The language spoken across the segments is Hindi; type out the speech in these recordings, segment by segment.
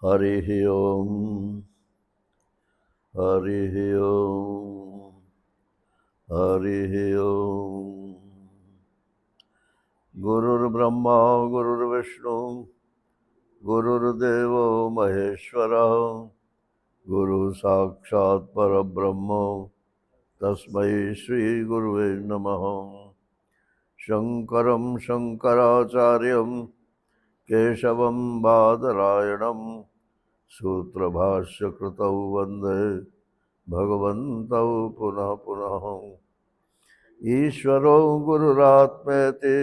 हरिः ओम् हरिः ओम् हरिः ओम्। गुरुर्ब्रह्मा गुरुर्विष्णु गुरुर्देवो महेश्वरः गुरुः साक्षात् परब्रह्म तस्मै श्रीगुरुवे नमः। शङ्करं शङ्कराचार्यं केशवं बादरायणं सूत्रभाष्यकृतौ वन्दे भगवन्तौ पुनः पुनः। ईश्वरो गुरुरात्मेति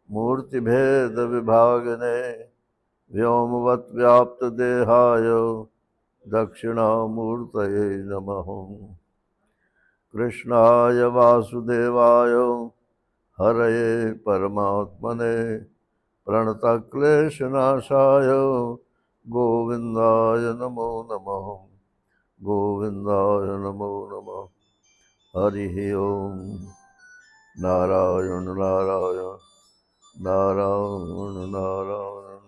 मूर्तिभेदविभागिने व्योमवद्व्याप्तदेहाय दक्षिणामूर्तये नमः। कृष्णाय वासुदेवाय हरये परमात्मने प्रणतक्लेशनाशाय गोविन्दाय नमो नमः। गोविन्दाय नमो नमः। हरिः ओम्। नारायण नारायण नारायण नारायण।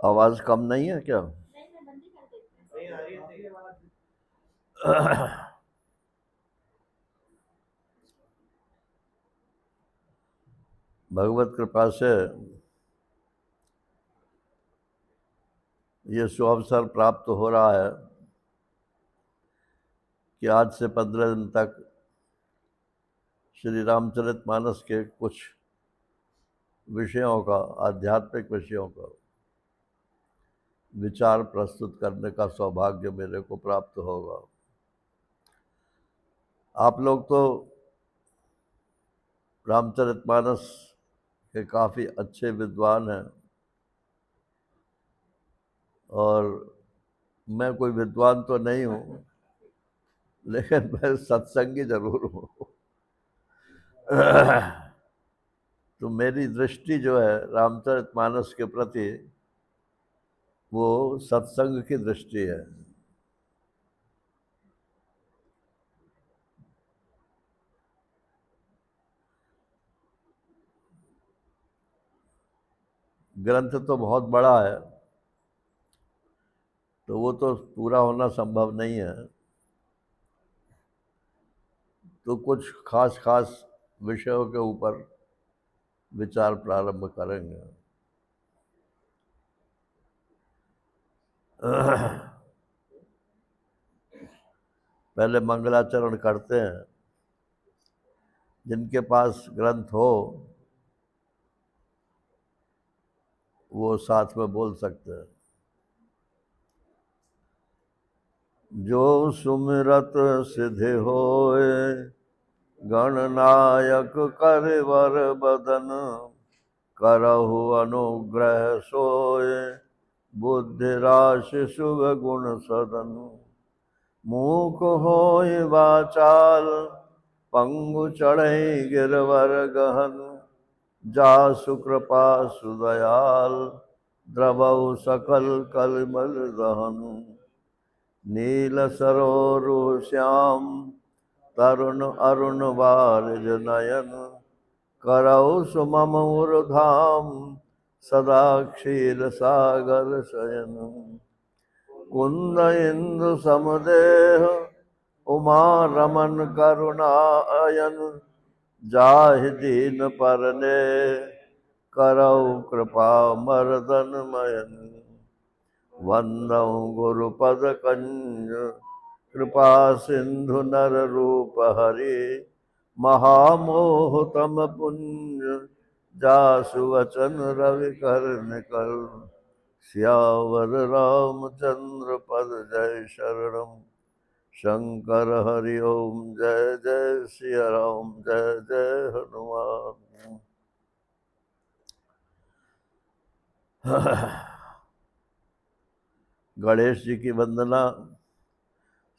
आवाज कम नहीं है क्या? भगवत कृपा से ये सुअवसर प्राप्त हो रहा है कि आज से 15 दिन तक श्री रामचरितमानस के कुछ विषयों का, आध्यात्मिक विषयों का विचार प्रस्तुत करने का सौभाग्य मेरे को प्राप्त होगा। आप लोग तो रामचरितमानस के काफ़ी अच्छे विद्वान हैं और मैं कोई विद्वान तो नहीं हूँ, लेकिन मैं सत्संगी जरूर हूँ। तो मेरी दृष्टि जो है रामचरितमानस के प्रति वो सत्संग की दृष्टि है। ग्रंथ तो बहुत बड़ा है, तो वो तो पूरा होना संभव नहीं है, तो कुछ खास खास विषयों के ऊपर विचार प्रारंभ करेंगे। पहले मंगलाचरण करते हैं। जिनके पास ग्रंथ हो वो साथ में बोल सकते हैं। जो सुमिरत सिद्धि होए गणनायक करवर बदन करहु अनुग्रह सोए बुद्धि राशि शुभ गुण सदन मूक होय वाचाल पंगु चढ़ै गिरवर गहन जासु कृपा सुदयाल द्रवौ सकल कलमल दहन नील सरोरु श्याम तरुण अरुण बारिज नयन करौ सुमम धाम सदा क्षीर सागर शयन कुंद इंदु समदेह उमा रमन करुणायन जाहि दीन परने करौ कृपा मर्दन मयन वंदौ गुरुपद कंज कृपा सिंधु नर रूप हरि महामोहतम पुंज जासु वचन रवि कर निकल सियावर रामचंद्र पद जय शरणम शंकर हरि ओम जय जय सिया राम जय जय हनुमान। गणेश जी की वंदना,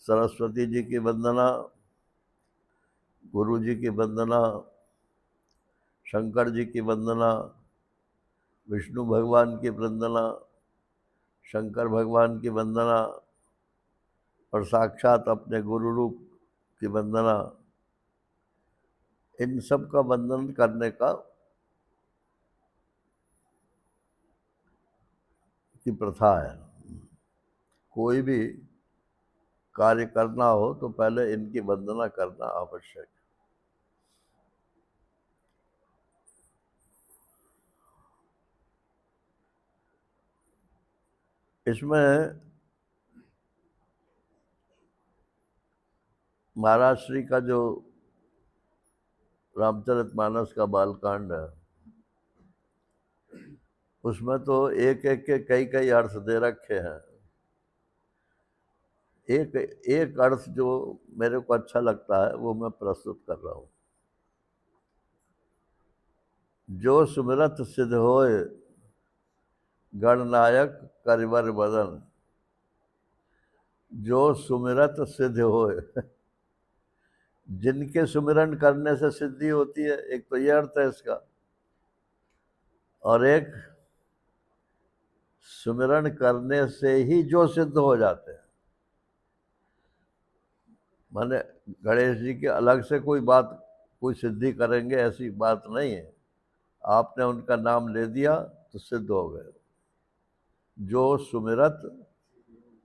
सरस्वती जी की वंदना, गुरु जी की वंदना, शंकर जी की वंदना, विष्णु भगवान की वंदना, शंकर भगवान की वंदना और साक्षात अपने गुरु रूप की वंदना, इन सब का वंदन करने का की प्रथा है। कोई भी कार्य करना हो तो पहले इनकी वंदना करना आवश्यक है। इसमें महाराज श्री का जो रामचरितमानस का बालकांड है, उसमें तो एक एक के कई कई अर्थ दे रखे हैं। एक एक अर्थ जो मेरे को अच्छा लगता है वो मैं प्रस्तुत कर रहा हूँ। जो सुमिरत सिद्ध होए गणनायक करिवर बदन। जो सुमिरत सिद्ध होए जिनके सुमिरन करने से सिद्धि होती है, एक तो ये अर्थ है इसका, और एक सुमिरन करने से ही जो सिद्ध हो जाते हैं। माने गणेश जी के अलग से कोई बात, कोई सिद्धि करेंगे ऐसी बात नहीं है। आपने उनका नाम ले दिया तो सिद्ध हो गए। जो सुमिरत,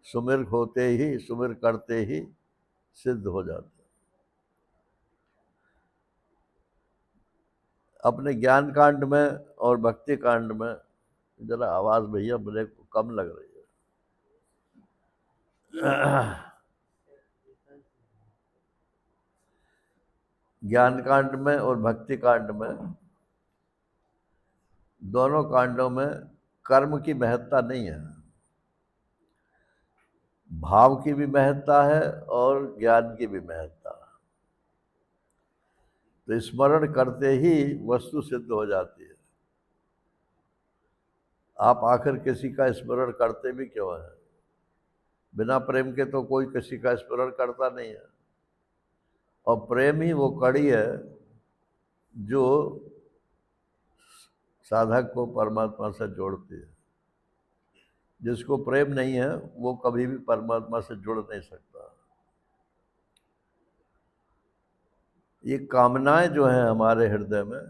सुमिर होते ही, सुमिर करते ही सिद्ध हो जाते। अपने ज्ञान कांड में और भक्ति कांड में, जरा आवाज भैया मेरे को कम लग रही है। ज्ञान कांड में और भक्ति कांड में, दोनों कांडों में कर्म की महत्ता नहीं है, भाव की भी महत्ता है और ज्ञान की भी महत्ता है। तो स्मरण करते ही वस्तु सिद्ध हो जाती है। आप आखिर किसी का स्मरण करते भी क्यों है? बिना प्रेम के तो कोई किसी का स्मरण करता नहीं है। और प्रेम ही वो कड़ी है जो साधक को परमात्मा से जोड़ती है। जिसको प्रेम नहीं है वो कभी भी परमात्मा से जुड़ नहीं सकता। ये कामनाएं जो हैं हमारे हृदय में,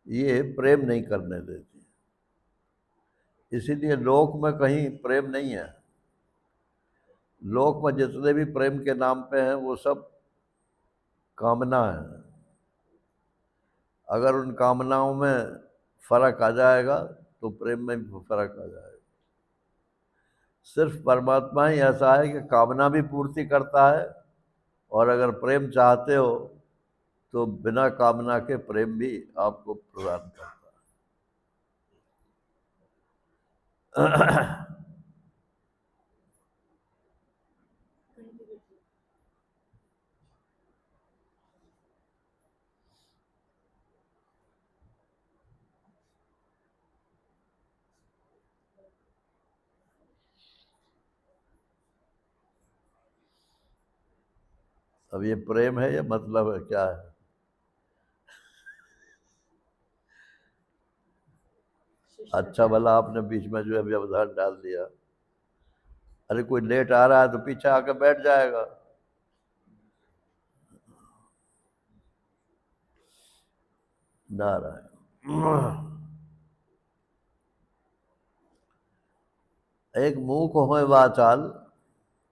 ये प्रेम नहीं करने देती। इसीलिए लोक में कहीं प्रेम नहीं है। लोक में जितने भी प्रेम के नाम पे हैं वो सब कामना है। अगर उन कामनाओं में फर्क आ जाएगा तो प्रेम में भी फर्क आ जाएगा। सिर्फ परमात्मा ही ऐसा है कि कामना भी पूर्ति करता है, और अगर प्रेम चाहते हो तो बिना कामना के प्रेम भी आपको प्रदान करता है। अब ये प्रेम है या मतलब है, क्या है? अच्छा भला आपने बीच में जो है व्यवधान डाल दिया। अरे कोई लेट आ रहा है तो पीछे आकर बैठ जाएगा। नारायण। एक मूक होए वाचाल,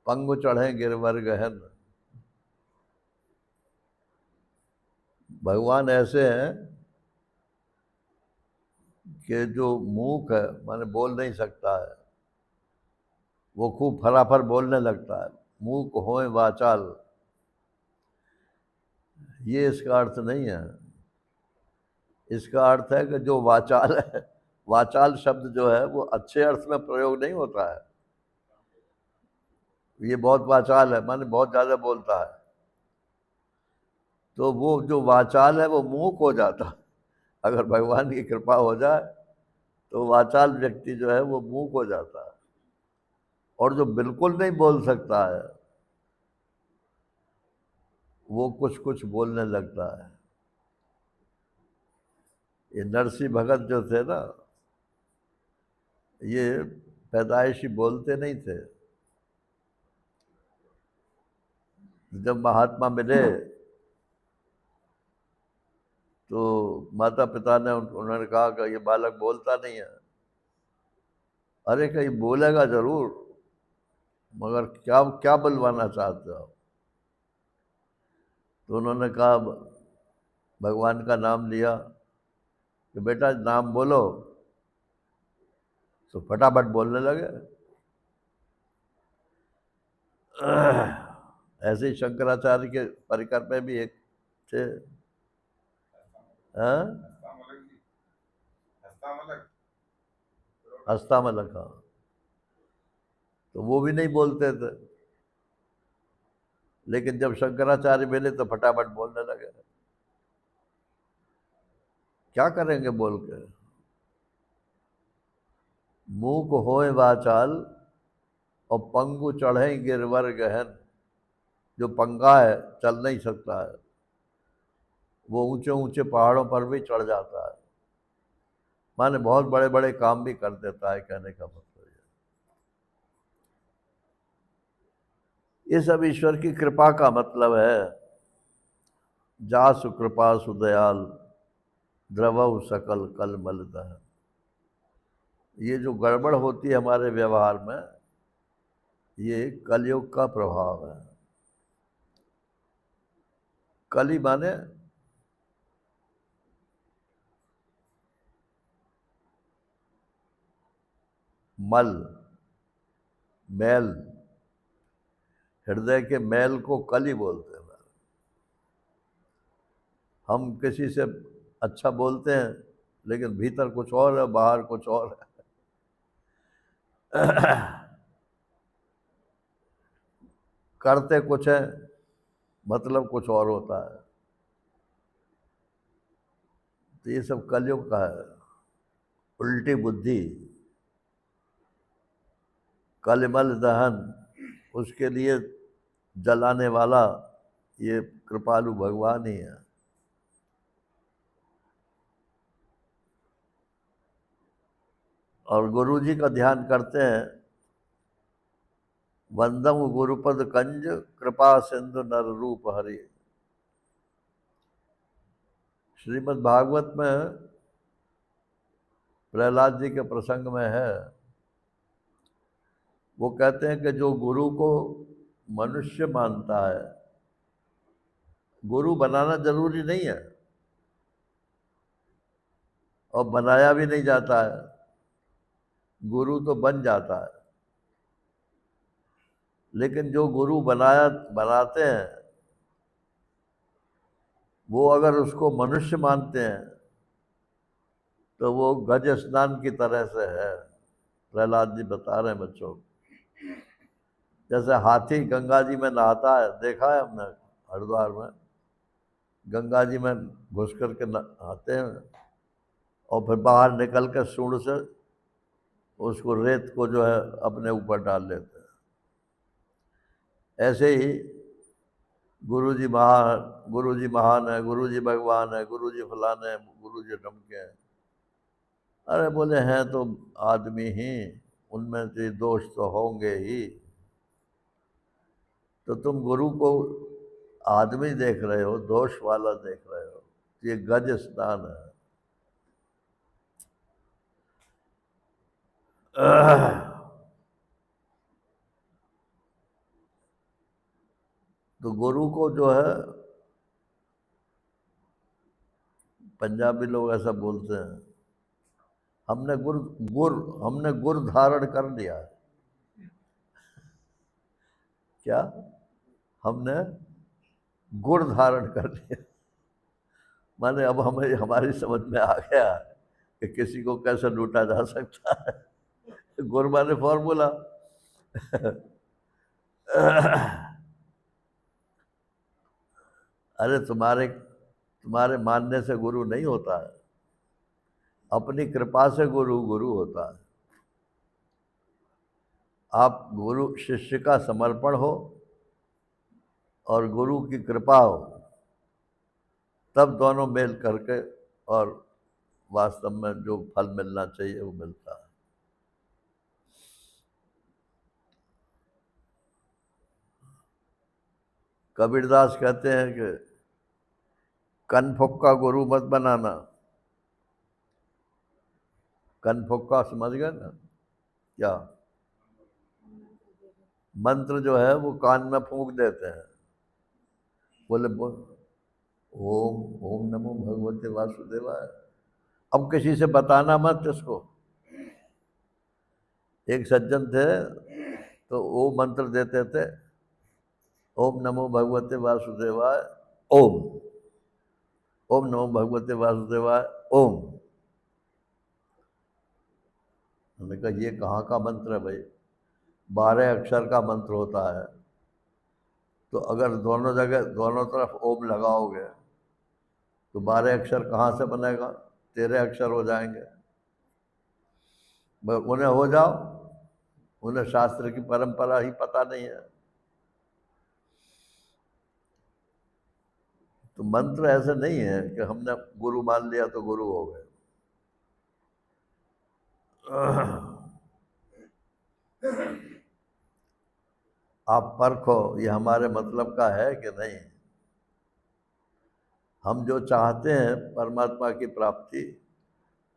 पंगु चढ़े गिरवर गहन। भगवान ऐसे हैं कि जो मूक है, माने बोल नहीं सकता है, वो खूब फराफर बोलने लगता है। मूक होए वाचाल, ये इसका अर्थ नहीं है। इसका अर्थ है कि जो वाचाल है, वाचाल शब्द जो है वो अच्छे अर्थ में प्रयोग नहीं होता है। ये बहुत वाचाल है, माने बहुत ज्यादा बोलता है, तो वो जो वाचाल है वो मूक हो जाता है। अगर भगवान की कृपा हो जाए तो वाचाल व्यक्ति जो है वो मूक हो जाता है। और जो बिल्कुल नहीं बोल सकता है वो कुछ कुछ बोलने लगता है। ये नरसिंह भगत जो थे ना, ये पैदाइशी बोलते नहीं थे। जब महात्मा मिले तो माता पिता ने उन्होंने कहा कि ये बालक बोलता नहीं है। अरे कहीं बोलेगा जरूर, मगर क्या क्या बुलवाना चाहते हो? तो उन्होंने कहा, भगवान का नाम लिया कि बेटा नाम बोलो, तो फटाफट बोलने लगे। ऐसे ही शंकराचार्य के परिकर में भी एक थे। हाँ? हस्तामलक, हाँ। तो वो भी नहीं बोलते थे, लेकिन जब शंकराचार्य मिले तो फटाफट बोलने लगे। क्या करेंगे बोल के? मूक होए वाचाल और पंगु चढ़े गिरवर गहन। जो पंगा है, चल नहीं सकता है, वो ऊंचे ऊंचे पहाड़ों पर भी चढ़ जाता है। माने बहुत बड़े बड़े काम भी कर देता है, कहने का मतलब ये सब ईश्वर की कृपा का मतलब है। जासु कृपा सुदयाल द्रवऊ सकल कल मलदह। ये जो गड़बड़ होती है हमारे व्यवहार में, ये कलयुग का प्रभाव है। कली माने मल, मैल। हृदय के मैल को कली बोलते हैं। हम किसी से अच्छा बोलते हैं, लेकिन भीतर कुछ और है, बाहर कुछ और है। करते कुछ है, मतलब कुछ और होता है। तो ये सब कलयुग का है। उल्टी बुद्धि, कलिमल दहन, उसके लिए जलाने वाला ये कृपालु भगवान ही है। और गुरु जी का ध्यान करते हैं। वंदम गुरुपद कंज कृपा सिंधु नर रूप हरि। श्रीमद् भागवत में प्रहलाद जी के प्रसंग में है, वो कहते हैं कि जो गुरु को मनुष्य मानता है, गुरु बनाना जरूरी नहीं है और बनाया भी नहीं जाता है, गुरु तो बन जाता है। लेकिन जो गुरु बनाते हैं, वो अगर उसको मनुष्य मानते हैं तो वो गज स्नान की तरह से है। प्रहलाद जी बता रहे हैं बच्चों, जैसे हाथी गंगा जी में नहाता है, देखा है हमने हरिद्वार में, गंगा जी में घुस करके नहाते हैं और फिर बाहर निकल कर सूंड से उसको रेत को जो है अपने ऊपर डाल लेते हैं। ऐसे ही गुरु जी महान है, गुरु जी भगवान है, गुरु जी फलाने हैं, गुरु जी ढमके हैं। अरे बोले हैं तो आदमी ही, उनमें से दोष तो होंगे ही। तो तुम गुरु को आदमी देख रहे हो, दोष वाला देख रहे हो, ये गज स्नान है। तो गुरु को जो है, पंजाबी लोग ऐसा बोलते हैं, हमने हमने गुर धारण कर लिया है। क्या? हमने गुड़ धारण कर लिया। माने अब हमें हमारी समझ में आ गया कि किसी को कैसे लूटा जा सकता है। गुड़ माने फॉर्मूला। अरे तुम्हारे मानने से गुरु नहीं होता है, अपनी कृपा से गुरु गुरु होता है। आप गुरु शिष्य का समर्पण हो और गुरु की कृपा हो, तब दोनों मेल करके और वास्तव में जो फल मिलना चाहिए वो मिलता है। कबीरदास कहते हैं कि कन फुक्का गुरु मत बनाना। कन फुक्का समझ गए ना क्या? मंत्र जो है वो कान में फूंक देते हैं, बोले ओम ओम नमो भगवते वासुदेवाय। अब किसी से बताना मत इसको। एक सज्जन थे तो वो मंत्र देते थे, ओम नमो भगवते वासुदेवाय ओम, ओम नमो भगवते वासुदेवाय ओम। हमने कहा ये कहाँ का मंत्र है भाई? 12 अक्षर का मंत्र होता है, तो अगर दोनों जगह दोनों तरफ ओम लगाओगे तो 12 अक्षर कहाँ से बनेगा? 13 अक्षर हो जाएंगे। उन्हें हो जाओ, उन्हें शास्त्र की परंपरा ही पता नहीं है। तो मंत्र ऐसे नहीं है कि हमने गुरु मान लिया तो गुरु हो गए। आप परखो ये हमारे मतलब का है कि नहीं। हम जो चाहते हैं परमात्मा की प्राप्ति,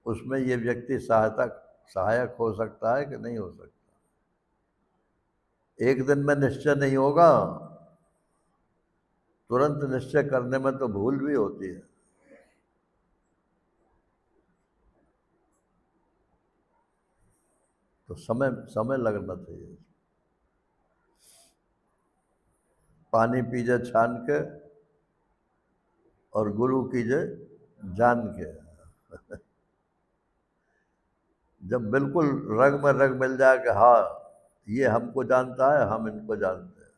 उसमें ये व्यक्ति सहायक हो सकता है कि नहीं हो सकता? एक दिन में निश्चय नहीं होगा, तुरंत निश्चय करने में तो भूल भी होती है। तो समय समय लगना चाहिए। पानी पीजे छान के और गुरु कीजिए जान के। जब बिल्कुल रग में रग मिल जाए कि हाँ ये हमको जानता है, हम इनको जानते हैं,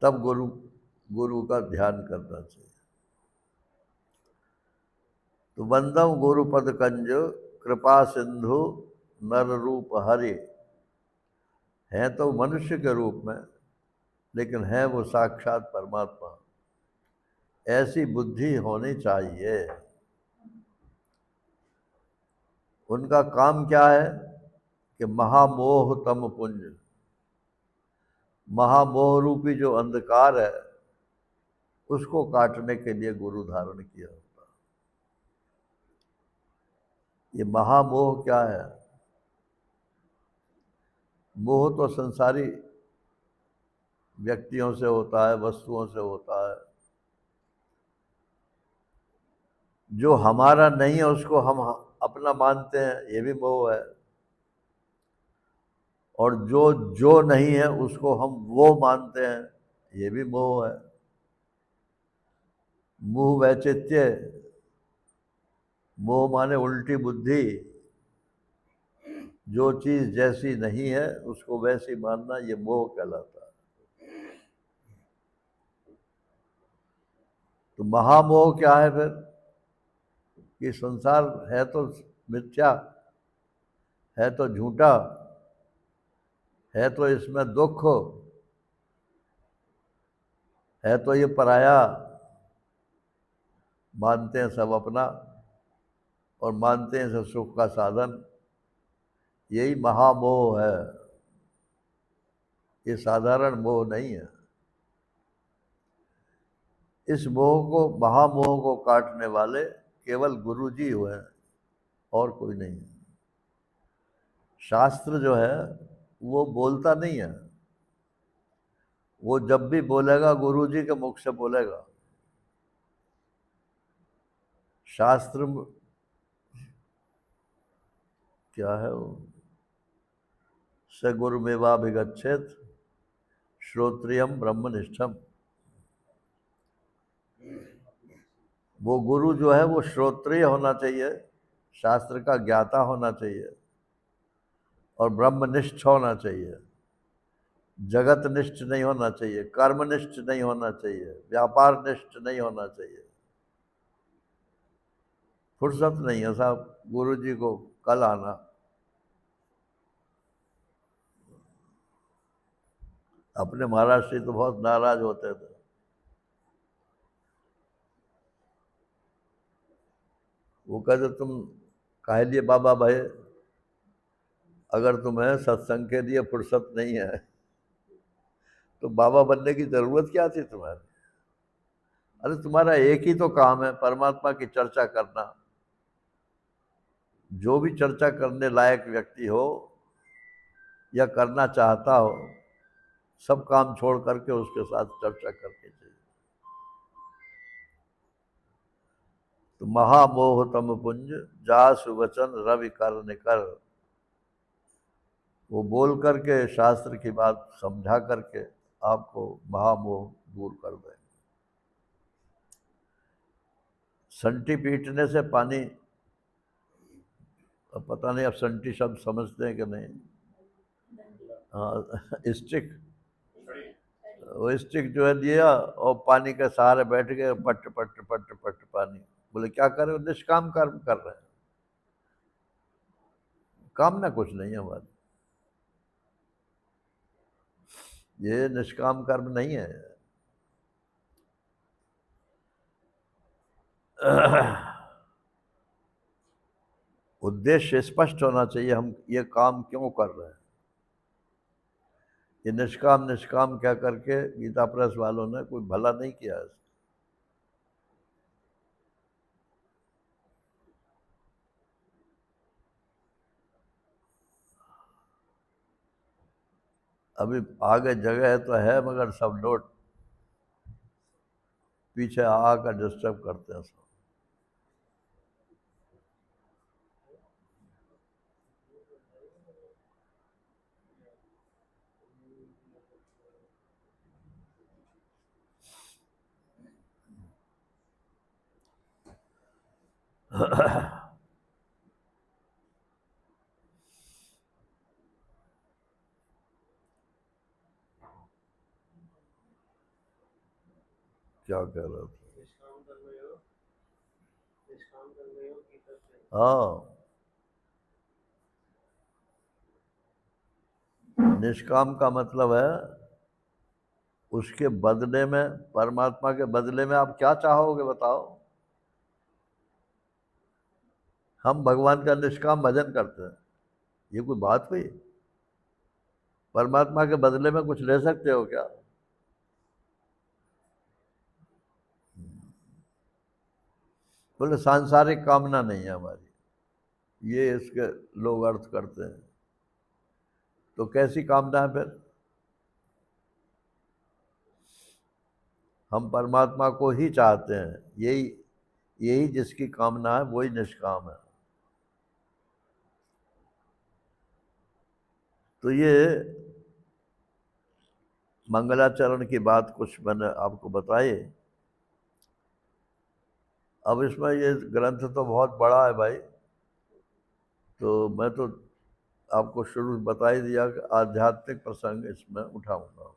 तब गुरु गुरु का ध्यान करना चाहिए। तो वंदम गुरुपद कंज कृपा सिंधु नर रूप हरि। है तो मनुष्य के रूप में, लेकिन है वो साक्षात परमात्मा। ऐसी बुद्धि होनी चाहिए। उनका काम क्या है कि महामोह तम पुंज, महामोह रूपी जो अंधकार है उसको काटने के लिए गुरु धारण किया होता है। ये महामोह क्या है? मोह तो संसारी व्यक्तियों से होता है, वस्तुओं से होता है। जो हमारा नहीं है उसको हम अपना मानते हैं, ये भी मोह है। और जो जो नहीं है उसको हम वो मानते हैं, ये भी मोह है। मोह वैचित्य, मोह माने उल्टी बुद्धि। जो चीज जैसी नहीं है उसको वैसी मानना, ये मोह कहलाता है। तो महामोह क्या है फिर? कि संसार है तो मिथ्या, है तो झूठा, है तो इसमें दुख, है तो ये पराया, मानते हैं सब अपना और मानते हैं सब सुख का साधन। यही महामोह है, ये साधारण मोह नहीं है। इस मोह को, महामोह को काटने वाले केवल गुरु जी हुए हैं और कोई नहीं है। शास्त्र जो है वो बोलता नहीं है, वो जब भी बोलेगा गुरु जी के मुख से बोलेगा। शास्त्र क्या है वो? स गुरुमेवाभिगच्छेत श्रोत्रियम ब्रह्मनिष्ठम। वो गुरु जो है वो श्रोत्रिय होना चाहिए, शास्त्र का ज्ञाता होना चाहिए और ब्रह्मनिष्ठ होना चाहिए। जगतनिष्ठ नहीं होना चाहिए, कर्मनिष्ठ नहीं होना चाहिए, व्यापार निष्ठ नहीं होना चाहिए। फुर्सत नहीं है साहब गुरु जी को कल आना, अपने महाराज से तो बहुत नाराज होते थे। वो कहते तुम काहे लिए बाबा भाई, अगर तुम्हें सत्संग के लिए फुर्सत नहीं है तो बाबा बनने की जरूरत क्या थी तुम्हें? अरे तुम्हारा एक ही तो काम है, परमात्मा की चर्चा करना। जो भी चर्चा करने लायक व्यक्ति हो या करना चाहता हो, सब काम छोड़ करके उसके साथ चर्चा करनी चाहिए। तो महामोह तम पुंज जासु वचन रवि कर निकर, वो बोल करके शास्त्र की बात समझा करके आपको महामोह दूर कर दें। संटी पीटने से पानी, अब पता नहीं आप संटी शब्द समझते हैं कि नहीं? हाँ स्टिक, वो स्टिक जो है दिया और पानी के सहारे बैठ गए, पट पट पट पट पानी। बोले क्या कर रहे हो? निष्काम कर्म कर रहे हैं। कामना कुछ नहीं है हमारी, ये निष्काम कर्म नहीं है। उद्देश्य स्पष्ट होना चाहिए, हम ये काम क्यों कर रहे हैं। ये निष्काम निष्काम क्या करके गीता प्रेस वालों ने कोई भला नहीं किया है। अभी आगे जगह तो है मगर सब लोग पीछे आकर डिस्टर्ब करते हैं सब। क्या कह रहे थे? हाँ, निष्काम का मतलब है उसके बदले में, परमात्मा के बदले में आप क्या चाहोगे बताओ? हम भगवान का निष्काम भजन करते हैं, ये कोई बात हुई? परमात्मा के बदले में कुछ ले सकते हो क्या? बोले सांसारिक कामना नहीं है हमारी, ये इसके लोग अर्थ करते हैं। तो कैसी कामना है फिर? हम परमात्मा को ही चाहते हैं, यही यही जिसकी कामना है वही निष्काम है। तो ये मंगलाचरण की बात कुछ मैंने आपको बताई। अब इसमें ये ग्रंथ तो बहुत बड़ा है भाई, तो मैं तो आपको शुरू बता ही दिया कि आध्यात्मिक प्रसंग इसमें उठाऊंगा।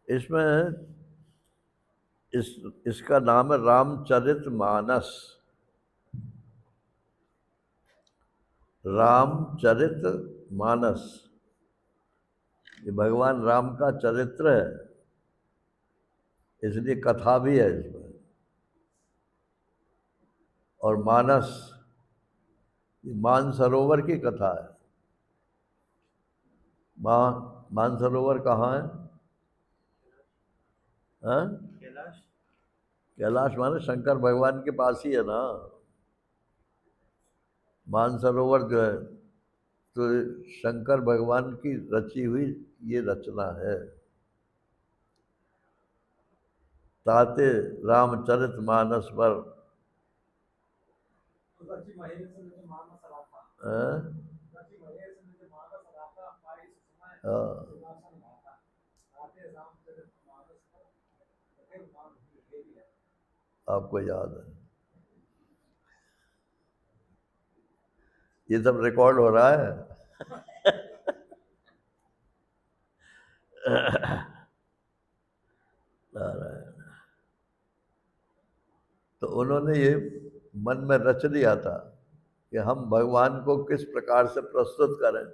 इसमें इसका नाम है रामचरितमानस। रामचरितमानस, ये भगवान राम का चरित्र है, इसलिए कथा भी है इसमें। और मानस, ये मानसरोवर की कथा है। मानसरोवर कहाँ है? हाँ? कैलाश माने शंकर भगवान के पास ही है ना। मानसरोवर जो है तो शंकर भगवान की रची हुई ये रचना है। ताते रामचरितमानस पर आपको याद है? ये सब रिकॉर्ड हो रहा है। तो उन्होंने ये मन में रच लिया था कि हम भगवान को किस प्रकार से प्रस्तुत करें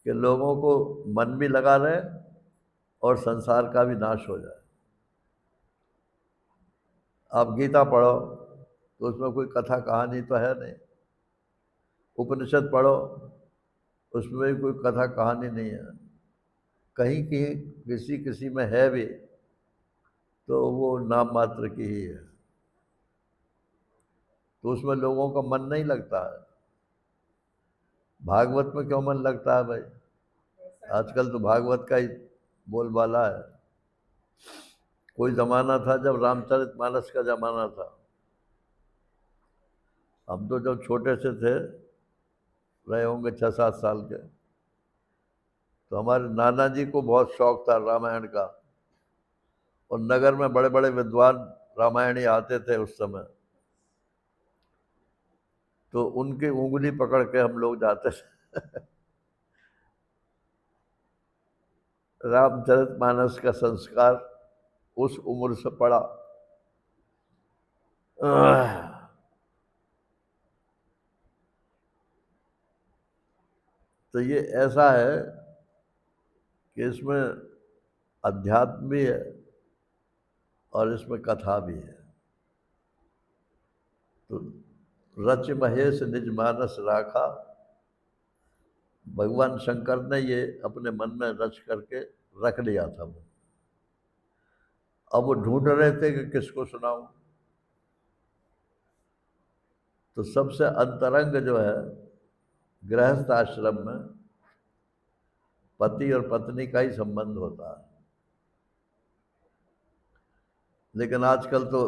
कि लोगों को मन भी लगा रहे और संसार का भी नाश हो जाए। आप गीता पढ़ो तो उसमें कोई कथा कहानी तो है नहीं, उपनिषद पढ़ो उसमें भी कोई कथा कहानी नहीं है, कहीं कहीं किसी किसी में है भी तो वो नाम मात्र की ही है, तो उसमें लोगों का मन नहीं लगता है। भागवत में क्यों मन लगता है भाई? आजकल तो भागवत का ही बोलबाला है। कोई जमाना था जब रामचरितमानस का जमाना था, हम तो जब छोटे से थे, रहे होंगे 6-7 साल के, तो हमारे नाना जी को बहुत शौक था रामायण का, और नगर में बड़े बड़े विद्वान रामायणी आते थे उस समय, तो उनकी उंगली पकड़ के हम लोग जाते थे रामचरितमानस का संस्कार उस उम्र से पड़ा। तो ये ऐसा है कि इसमें अध्यात्म भी है और इसमें कथा भी है। तो रच महेश निज मानस राखा, भगवान शंकर ने ये अपने मन में रच करके रख लिया था वो। अब वो ढूंढ रहे थे कि किसको सुनाऊं, तो सबसे अंतरंग जो है गृहस्थ आश्रम में पति और पत्नी का ही संबंध होता है। लेकिन आजकल तो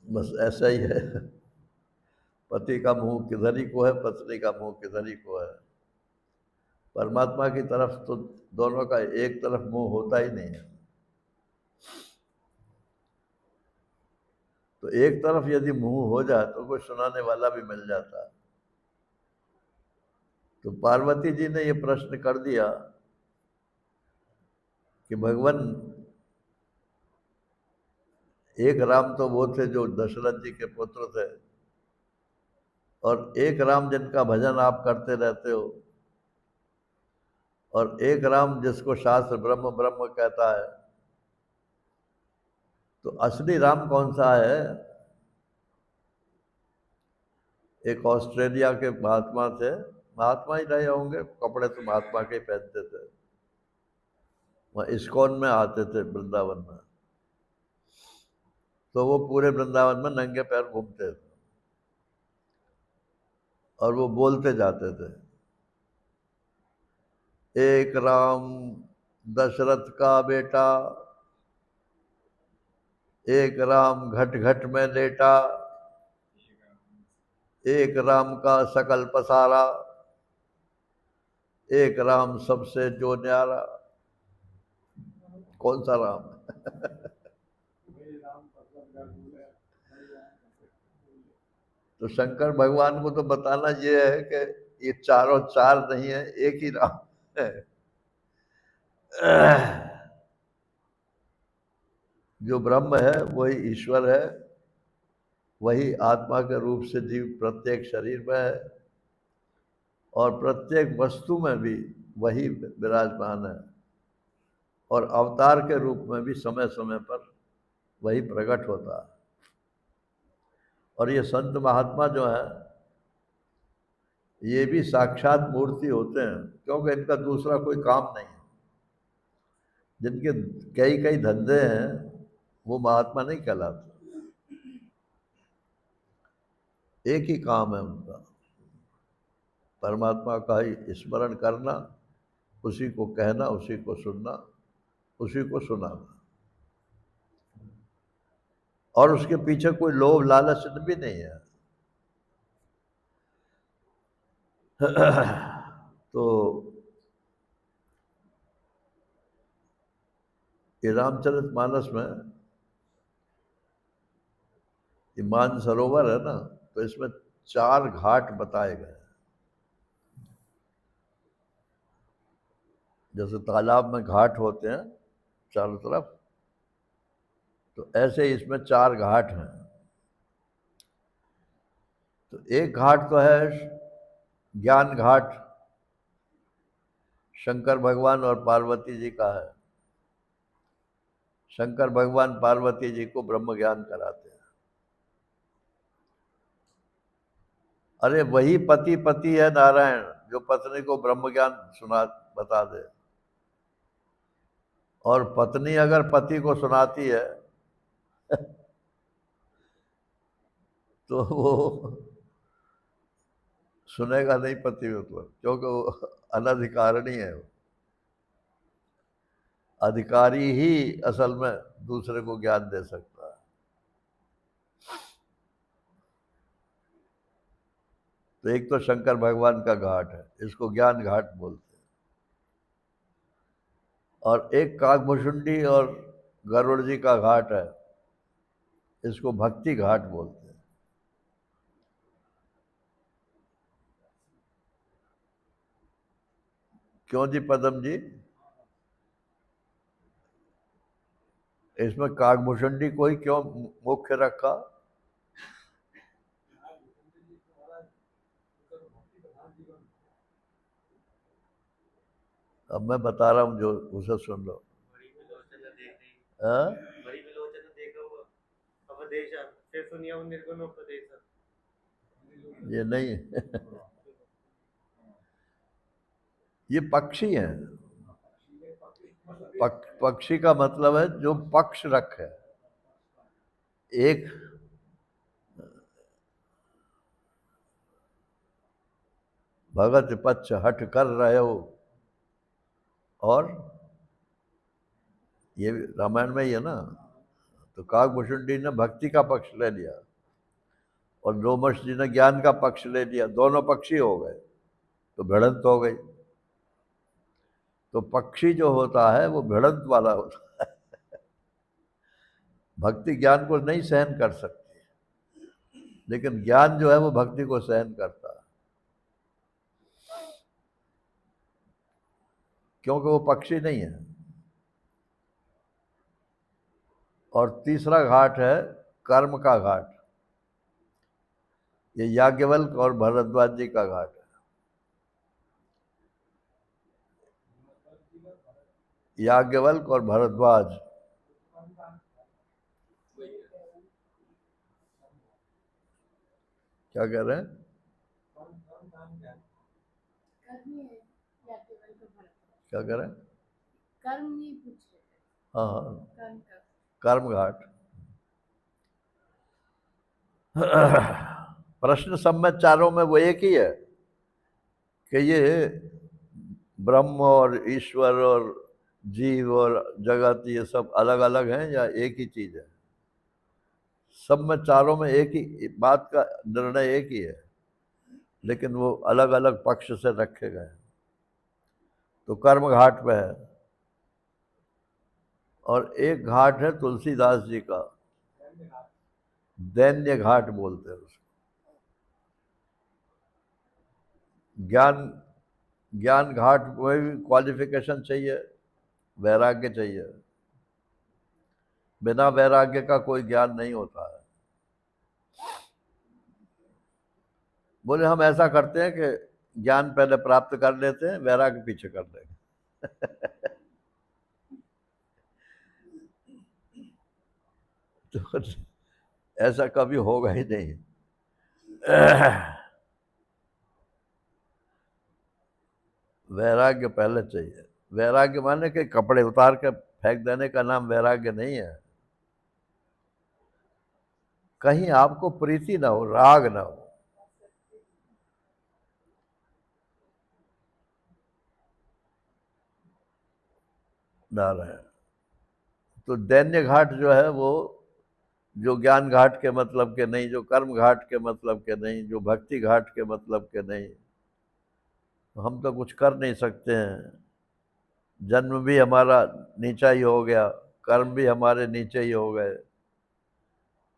बस ऐसा ही है, पति का मुंह किधर ही को है, पत्नी का मुंह किधर ही को है। परमात्मा की तरफ तो दोनों का एक तरफ मुंह होता ही नहीं है। तो एक तरफ यदि मुंह हो जाए तो कोई सुनाने वाला भी मिल जाता है। तो पार्वती जी ने ये प्रश्न कर दिया कि भगवान, एक राम तो वो थे जो दशरथ जी के पुत्र थे, और एक राम जिनका भजन आप करते रहते हो, और एक राम जिसको शास्त्र ब्रह्म ब्रह्म कहता है, तो असली राम कौन सा है? एक ऑस्ट्रेलिया के महात्मा थे, महात्मा ही रहे होंगे, कपड़े तो महात्मा के ही पहनते थे, वह इस्कॉन में आते थे वृंदावन में, तो वो पूरे वृंदावन में नंगे पैर घूमते थे और वो बोलते जाते थे, एक राम दशरथ का बेटा, एक राम घट घट में लेटा, एक राम का सकल पसारा, एक राम सबसे जो न्यारा। कौन सा राम? तो शंकर भगवान को तो बताना ये है कि ये चारों चार नहीं है, एक ही राम है। जो ब्रह्म है वही ईश्वर है, वही आत्मा के रूप से जीव प्रत्येक शरीर में है, और प्रत्येक वस्तु में भी वही विराजमान है, और अवतार के रूप में भी समय समय पर वही प्रकट होता है। और ये संत महात्मा जो है ये भी साक्षात मूर्ति होते हैं, क्योंकि इनका दूसरा कोई काम नहीं है। जिनके कई कई धंधे हैं वो महात्मा नहीं कहलाते, एक ही काम है उनका, परमात्मा का ही स्मरण करना, उसी को कहना, उसी को सुनना, उसी को सुनाना, और उसके पीछे कोई लोभ लालच भी नहीं है। तो ये रामचरितमानस में ये मानसरोवर है ना, तो इसमें 4 घाट बताए गए। जैसे तालाब में घाट होते हैं चारों तरफ, तो ऐसे ही इसमें 4 घाट हैं। तो एक घाट तो है ज्ञान घाट, शंकर भगवान और पार्वती जी का है। शंकर भगवान पार्वती जी को ब्रह्म ज्ञान कराते हैं। अरे वही पति पति है नारायण, जो पत्नी को ब्रह्म ज्ञान सुना बता दे। और पत्नी अगर पति को सुनाती है तो वो सुनेगा नहीं पति, मतलब क्योंकि वो अनधिकारिणी है। अधिकारी ही असल में दूसरे को ज्ञान दे सकता है। तो एक तो शंकर भगवान का घाट है, इसको ज्ञान घाट बोलते हैं। और एक काकभुशुंडी और गरुड़ जी का घाट है, इसको भक्ति घाट बोलते हैं। क्यों जी पदम जी? इसमें काकभुशुंडी को ही क्यों मुख्य रखा? अब मैं बता रहा हूँ, जो उसे सुन लो। हाँ? ये नहीं है। ये पक्षी हैं। पक्षी का मतलब है जो पक्ष रखे। एक भगत पक्ष हट कर रहे हो, और ये रामायण में ही है ना। तो काकभुशुंडी ने भक्ति का पक्ष ले लिया और लोमश जी ने ज्ञान का पक्ष ले लिया, दोनों पक्षी हो गए, तो भिड़ंत हो गई। तो पक्षी जो होता है वो भिड़ंत वाला होता है। भक्ति ज्ञान को नहीं सहन कर सकती, लेकिन ज्ञान जो है वो भक्ति को सहन करता है, क्योंकि वो पक्षी नहीं है। और तीसरा घाट है कर्म का घाट। ये याज्ञवल्क्य और भरद्वाज जी का घाट है। याज्ञवल्क्य और भरद्वाज। क्या कह रहे हैं? क्या कह रहे हैं? हाँ हाँ, कर्म घाट। प्रश्न सब में चारों में वो एक ही है कि ये ब्रह्म और ईश्वर और जीव और जगत ये सब अलग अलग हैं या एक ही चीज है? सब में चारों में एक ही बात का निर्णय एक ही है, लेकिन वो अलग अलग पक्ष से रखे गए। तो कर्म घाट पे है। और एक घाट है तुलसीदास जी का, दैन्य घाट बोलते हैं उसको। ज्ञान घाट में भी क्वालिफिकेशन चाहिए, वैराग्य चाहिए। बिना वैराग्य का कोई ज्ञान नहीं होता है। बोले हम ऐसा करते हैं कि ज्ञान पहले प्राप्त कर लेते हैं, वैराग्य पीछे कर देंगे। तो ऐसा कभी होगा ही नहीं। वैराग्य पहले चाहिए। वैराग्य माने कि कपड़े उतार के फेंक देने का नाम वैराग्य नहीं है। कहीं आपको प्रीति ना हो, राग ना हो। नारायण। तो दैन्य घाट जो है वो, जो ज्ञान घाट के मतलब के नहीं, जो कर्म घाट के मतलब के नहीं, जो भक्ति घाट के मतलब के नहीं। हम तो कुछ कर नहीं सकते हैं। जन्म भी हमारा नीचा ही हो गया, कर्म भी हमारे नीचे ही हो गए,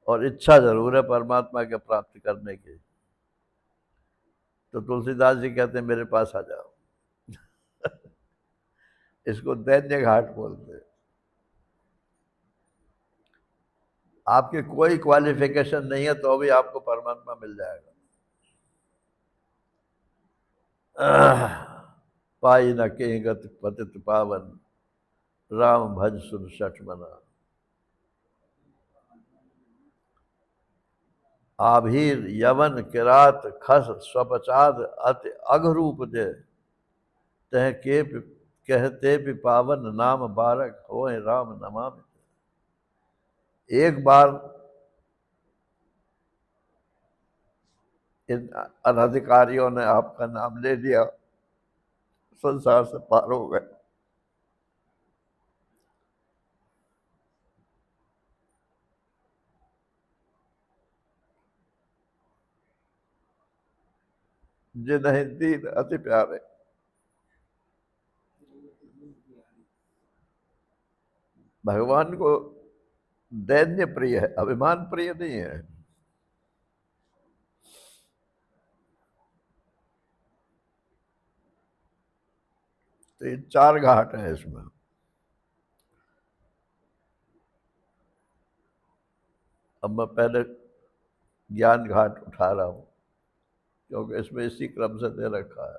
और इच्छा जरूर है परमात्मा के प्राप्ति करने की। तो तुलसीदास जी कहते हैं मेरे पास आ जाओ। इसको दैन्य घाट बोलते हैं। आपके कोई क्वालिफिकेशन नहीं है तो भी आपको परमात्मा मिल जाएगा। पाई न के गति पतित पावन, राम भज सुन सठ मना। आभीर यवन किरात खस स्वपचाद अति अघरूप दे, तह के कहते भी पावन नाम बारक होए राम नमामि। एक बार इन अनधिकारियों ने आपका नाम ले लिया, संसार से पार हो गए। जिन्हें दीन अति प्यारे। भगवान को दैन्य प्रिय है, अभिमान प्रिय नहीं है। तो ये 4 घाट है इसमें। अब मैं पहले ज्ञान घाट उठा रहा हूं, क्योंकि इसमें इसी क्रम से दे रखा है।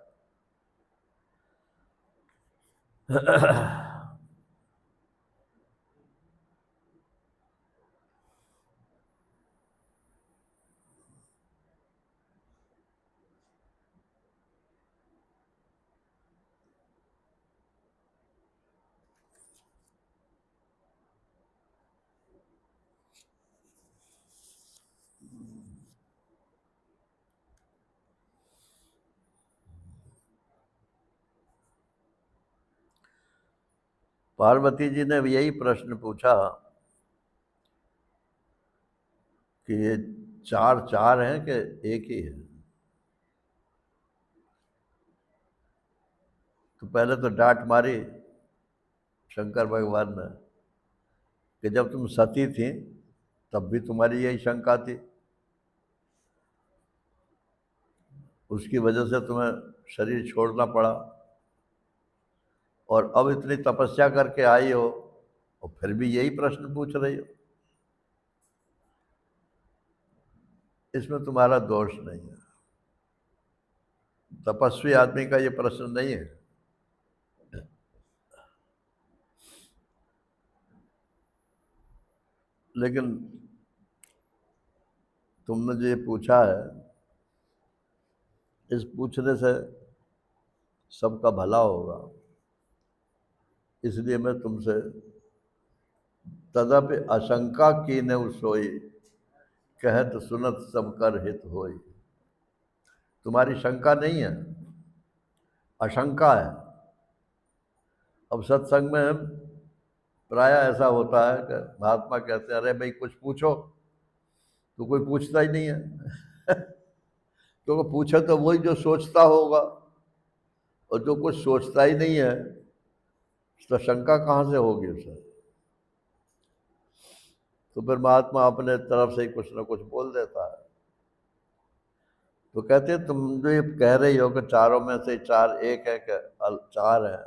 पार्वती जी ने यही प्रश्न पूछा कि ये 4 हैं कि एक ही है। तो पहले तो डांट मारी शंकर भगवान ने कि जब तुम सती थी तब भी तुम्हारी यही शंका थी, उसकी वजह से तुम्हें शरीर छोड़ना पड़ा, और अब इतनी तपस्या करके आई हो और फिर भी यही प्रश्न पूछ रही हो। इसमें तुम्हारा दोष नहीं है, तपस्वी आदमी का ये प्रश्न नहीं है। लेकिन तुमने जो ये पूछा है, इस पूछने से सबका भला होगा, इसलिए मैं तुमसे तदपि आशंका कीन्हे सोई, कहत सुनत सब कर हित होई। तुम्हारी शंका नहीं है, आशंका है। अब सत्संग में प्राय ऐसा होता है कि महात्मा कहते हैं, अरे भाई कुछ पूछो, तो कोई पूछता ही नहीं है। तो पूछे तो वही जो सोचता होगा, और जो कुछ सोचता ही नहीं है तो शंका कहाँ से होगी उसे। तो फिर महात्मा अपने तरफ से ही कुछ ना कुछ बोल देता है। तो कहते हैं तुम जो ये कह रही हो कि चारों में से 4 एक है कि 4 है,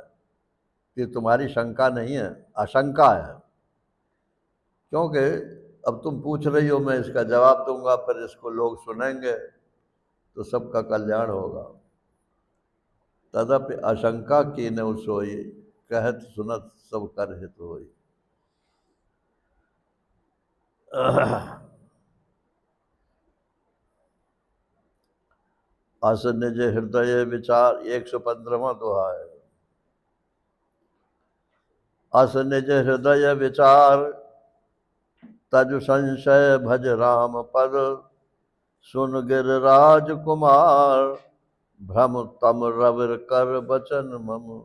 ये तुम्हारी शंका नहीं है, आशंका है। क्योंकि अब तुम पूछ रही हो, मैं इसका जवाब दूंगा, फिर इसको लोग सुनेंगे तो सबका कल्याण होगा। तदपि आशंका कीन्हे सोई, कहत सुनत सब कर हित होई। अस निज हृदय विचार, 115वां दोहा है। अस निज हृदय विचार, तज संशय भज राम पद, सुन गिरिराज कुमार, भ्रम तम रविर कर बचन मम।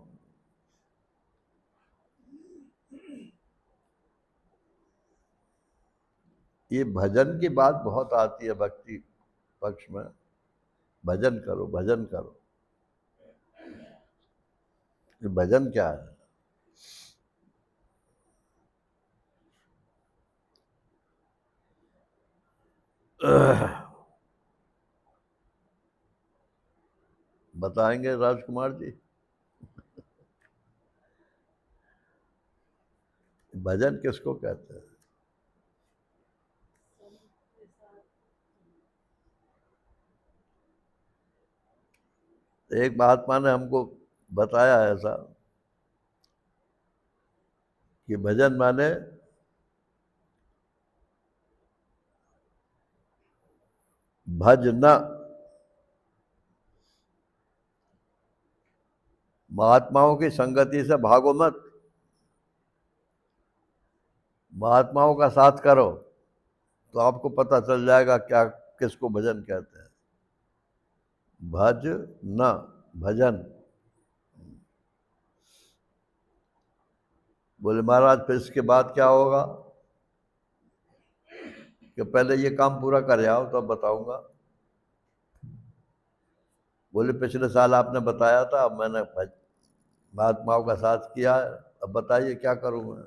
ये भजन की बात बहुत आती है भक्ति पक्ष में। भजन करो, भजन करो। ये भजन क्या है? बताएंगे राजकुमार जी? भजन किसको कहते हैं? एक महात्मा ने हमको बताया ऐसा कि भजन माने भजना, महात्माओं की संगति से भागो मत, महात्माओं का साथ करो तो आपको पता चल जाएगा क्या किसको भजन कहते हैं। भज न भजन। बोले महाराज फिर इसके बाद क्या होगा? कि पहले ये काम पूरा कर आओ तो अब बताऊंगा। बोले पिछले साल आपने बताया था, अब मैंने महात्माओं का साथ किया है, अब बताइए क्या करूं मैं?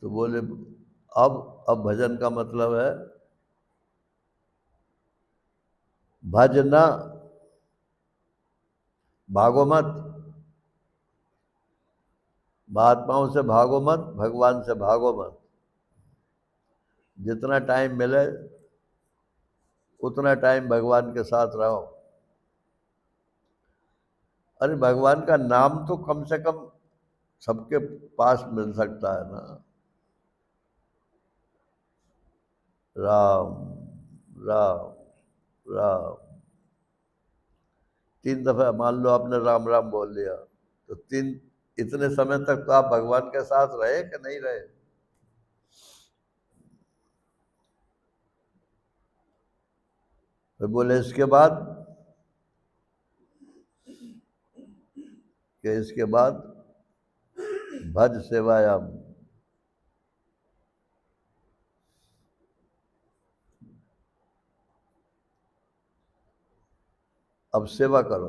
तो बोले अब भजन का मतलब है भजना, भागो मत, महात्माओं से भागो मत, भगवान से भागो मत। जितना टाइम मिले उतना टाइम भगवान के साथ रहो। अरे भगवान का नाम तो कम से कम सबके पास मिल सकता है ना। राम राम राम। 3 दफा मान लो आपने राम राम बोल लिया तो इतने समय तक तो आप भगवान के साथ रहे कि नहीं रहे? फिर बोले इसके बाद, कि इसके बाद भज सेवायाम। अब सेवा करो,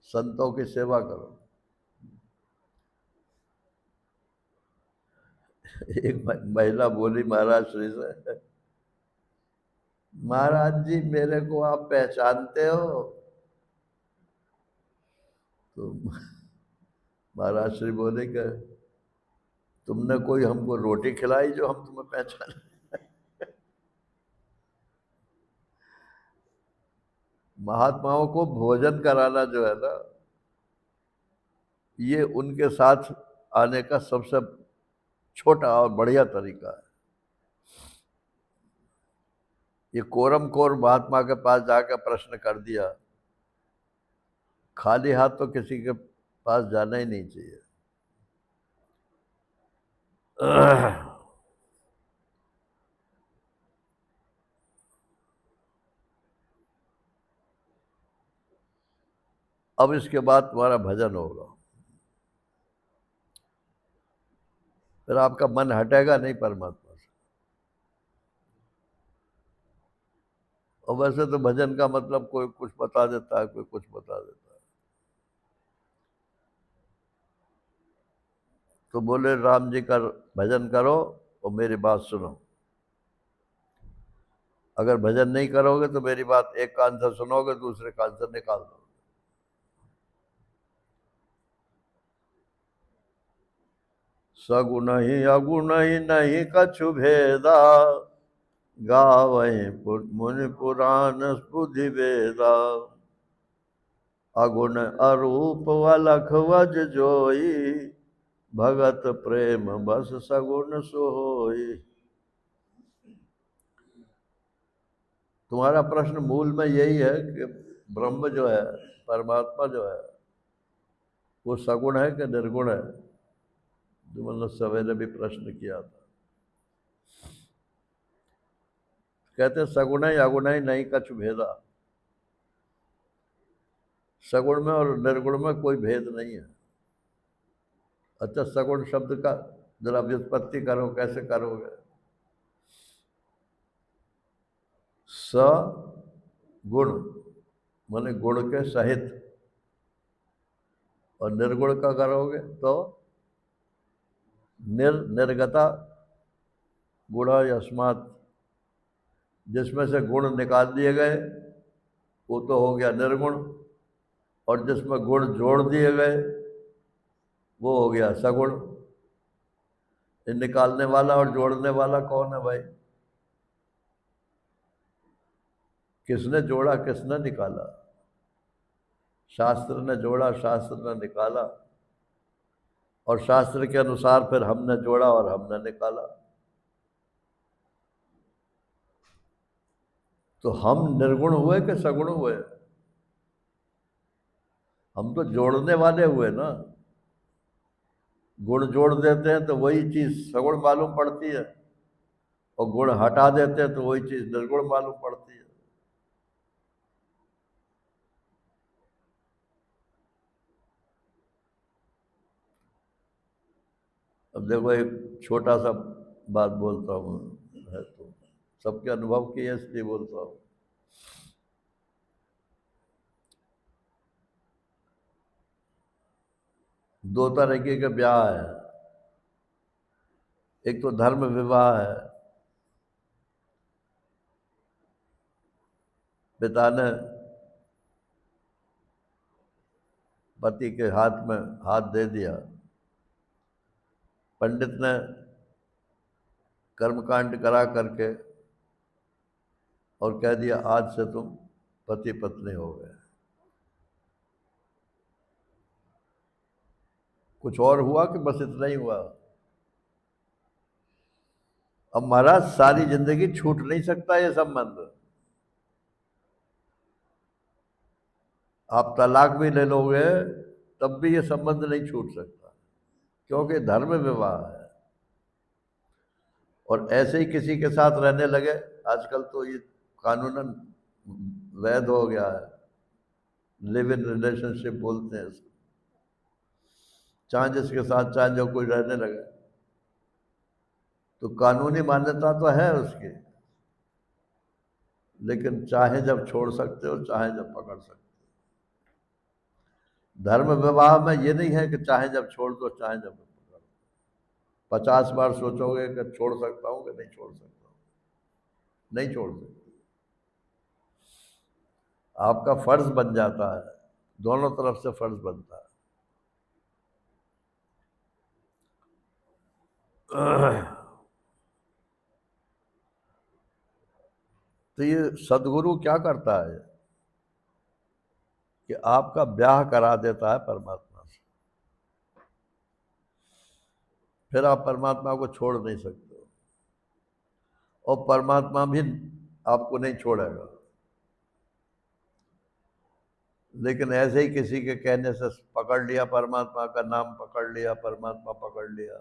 संतों की सेवा करो। एक महिला बोली महाराज श्री से, महाराज जी मेरे को आप पहचानते हो? तो महाराज श्री बोले कि तुमने कोई हमको रोटी खिलाई जो हम तुम्हें पहचाने? महात्माओं को भोजन कराना जो है ना, ये उनके साथ आने का सबसे छोटा और बढ़िया तरीका है। ये कोरम कोर महात्मा के पास जाकर प्रश्न कर दिया, खाली हाथ तो किसी के पास जाना ही नहीं चाहिए। अब इसके बाद तुम्हारा भजन होगा, फिर आपका मन हटेगा नहीं परमात्मा से। और वैसे तो भजन का मतलब कोई कुछ बता देता है, कोई कुछ बता देता है। तो बोले राम जी का भजन करो और मेरी बात सुनो। अगर भजन नहीं करोगे तो मेरी बात एक कान से सुनोगे, दूसरे कान से निकाल दो। सगुण ही अगुण ही नहीं कछु भेदा, गावहीं मुनि पुराण बुद्धि वेदा। अगुण अरूप अलख वज जोई, भगत प्रेम बस सगुण सोई। तुम्हारा प्रश्न मूल में यही है कि ब्रह्म जो है, परमात्मा जो है, वो सगुण है कि निर्गुण है? जो मतलब सवेरे भी प्रश्न किया था। कहते सगुण ही अगुण ही नहीं कछु भेदा। सगुण में और निर्गुण में कोई भेद नहीं है। अच्छा, सगुण शब्द का जरा व्युत्पत्ति करो, कैसे करोगे? स गुण माने गुण के सहित, और निर्गुण का करोगे तो निर्गता गुणा यस्मात्, जिसमें से गुण निकाल दिए गए वो तो हो गया निर्गुण, और जिसमें गुण जोड़ दिए गए वो हो गया सगुण। निकालने वाला और जोड़ने वाला कौन है भाई? किसने जोड़ा, किसने निकाला? शास्त्र ने जोड़ा, शास्त्र ने निकाला, और शास्त्र के अनुसार फिर हमने जोड़ा और हमने निकाला। तो हम निर्गुण हुए कि सगुण हुए? हम तो जोड़ने वाले हुए ना। गुण जोड़ देते हैं तो वही चीज सगुण मालूम पड़ती है, और गुण हटा देते हैं तो वही चीज निर्गुण मालूम पड़ती है। अब देखो, एक छोटा सा बात बोलता हूँ, है तो सबके अनुभव की है इसलिए बोलता हूँ। दो तरीके के ब्याह है। एक तो धर्म विवाह है। पिता ने पति के हाथ में हाथ दे दिया, पंडित ने कर्मकांड करा करके और कह दिया आज से तुम पति पत्नी हो गए। कुछ और हुआ कि बस इतना ही हुआ? अब महाराज सारी जिंदगी छूट नहीं सकता ये संबंध। आप तलाक भी ले लोगे तब भी ये संबंध नहीं छूट सकता, क्योंकि धर्म विवाह है। और ऐसे ही किसी के साथ रहने लगे, आजकल तो ये कानूनन वैध हो गया है, लिव इन रिलेशनशिप बोलते हैं इसको। चाहे जिसके साथ चाहे जो कोई रहने लगे तो कानूनी मान्यता तो है उसकी, लेकिन चाहे जब छोड़ सकते हो, चाहे जब पकड़ सकते हो। धर्म विवाह में ये नहीं है कि चाहे जब छोड़ दो, चाहे जब पकड़ दो। 50 बार सोचोगे कि छोड़ सकता हूँ कि नहीं छोड़ सकता हूँ, नहीं छोड़ सकते। आपका फर्ज बन जाता है, दोनों तरफ से फर्ज बनता है। तो ये सदगुरु क्या करता है कि आपका ब्याह करा देता है परमात्मा से। फिर आप परमात्मा को छोड़ नहीं सकते हो, और परमात्मा भी आपको नहीं छोड़ेगा। लेकिन ऐसे ही किसी के कहने से पकड़ लिया, परमात्मा का नाम पकड़ लिया, परमात्मा पकड़ लिया,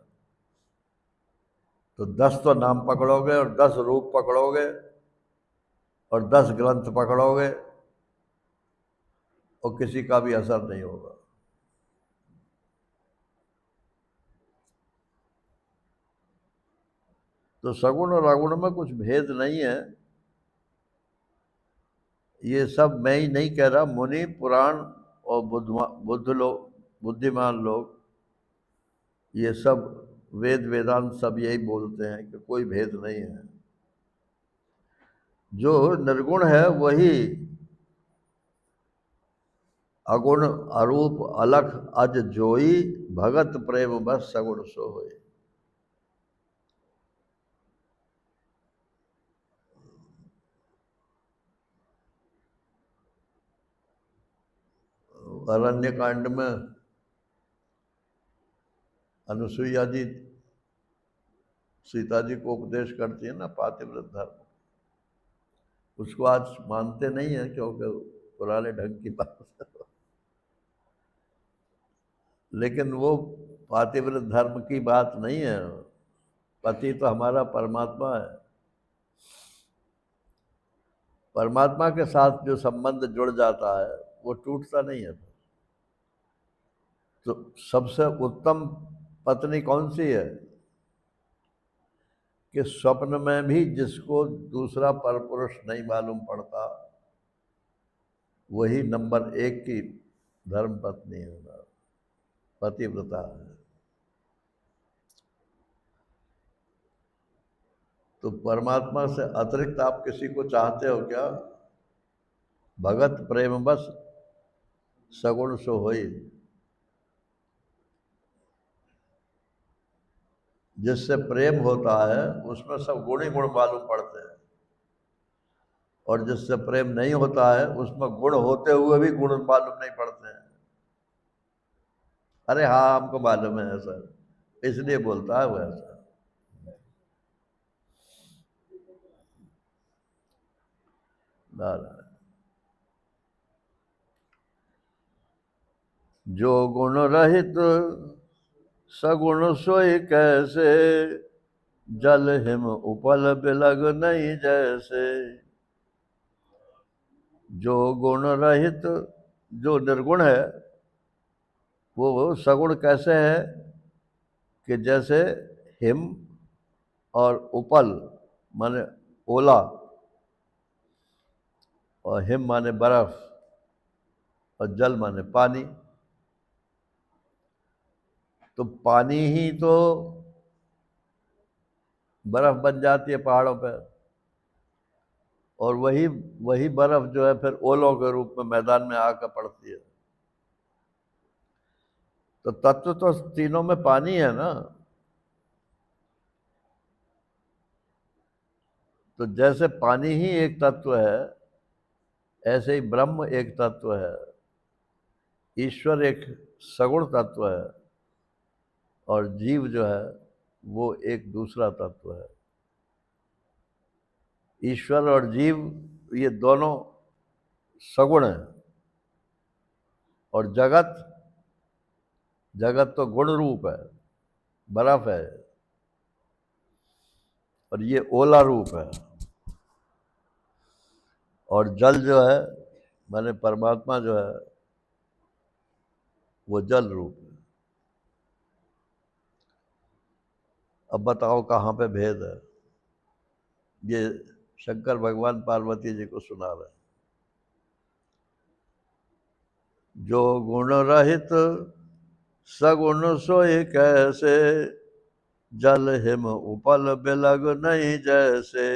तो 10 तो नाम पकड़ोगे और 10 रूप पकड़ोगे और 10 ग्रंथ पकड़ोगे, और किसी का भी असर नहीं होगा। तो सगुण और अगुण में कुछ भेद नहीं है। ये सब मैं ही नहीं कह रहा, मुनि पुराण और बुद्ध लोग, बुद्धिमान लोग, ये सब वेद वेदांत सब यही बोलते हैं कि कोई भेद नहीं है। जो निर्गुण है वही अगुण अरूप अलख अज जोई, भगत प्रेम बस सगुण सो होए। अरण्य कांड में अनुसुईया जी सीता जी को उपदेश करती है ना, पातिव्रत धर्म, उसको आज मानते नहीं है क्योंकि पुराने ढंग की बात है। लेकिन वो पातिव्रत धर्म की बात नहीं है। पति तो हमारा परमात्मा है। परमात्मा के साथ जो संबंध जुड़ जाता है वो टूटता नहीं है। तो सबसे उत्तम पत्नी कौन सी है कि स्वप्न में भी जिसको दूसरा परपुरुष नहीं मालूम पड़ता, वही नंबर 1 की धर्म पत्नी है, पतिव्रता है। तो परमात्मा से अतिरिक्त आप किसी को चाहते हो क्या? भगत प्रेम बस सगुण सो होई। जिससे प्रेम होता है उसमें सब गुण ही गुण मालूम पड़ते हैं। और जिससे प्रेम नहीं होता है उसमें गुण होते हुए भी गुण मालूम नहीं पड़ते हैं। अरे हाँ हमको मालूम है ऐसा, इसलिए बोलता है वो ऐसा। नारायण। जो गुण रहित सगुण सोई कैसे, जल हिम उपल बिलग नहीं जैसे। जो गुण रहित, जो निर्गुण है वो सगुण कैसे है कि जैसे हिम और उपल माने ओला, और हिम माने बर्फ, और जल माने पानी। तो पानी ही तो बर्फ बन जाती है पहाड़ों पर, और वही वही बर्फ जो है फिर ओलों के रूप में मैदान में आकर पड़ती है। तो तत्व तो तीनों में पानी है ना। तो जैसे पानी ही एक तत्व है, ऐसे ही ब्रह्म एक तत्व है, ईश्वर एक सगुण तत्व है, और जीव जो है वो एक दूसरा तत्व है। ईश्वर और जीव ये दोनों सगुण हैं, और जगत, जगत तो गुण रूप है, बर्फ है, और ये ओला रूप है। और जल जो है माने परमात्मा जो है वो जल रूप है। अब बताओ कहाँ पे भेद है? ये शंकर भगवान पार्वती जी को सुना रहे हैं। जो गुण रहित सगुण सोई कैसे, जल हिम उपल बिलग नहीं जैसे।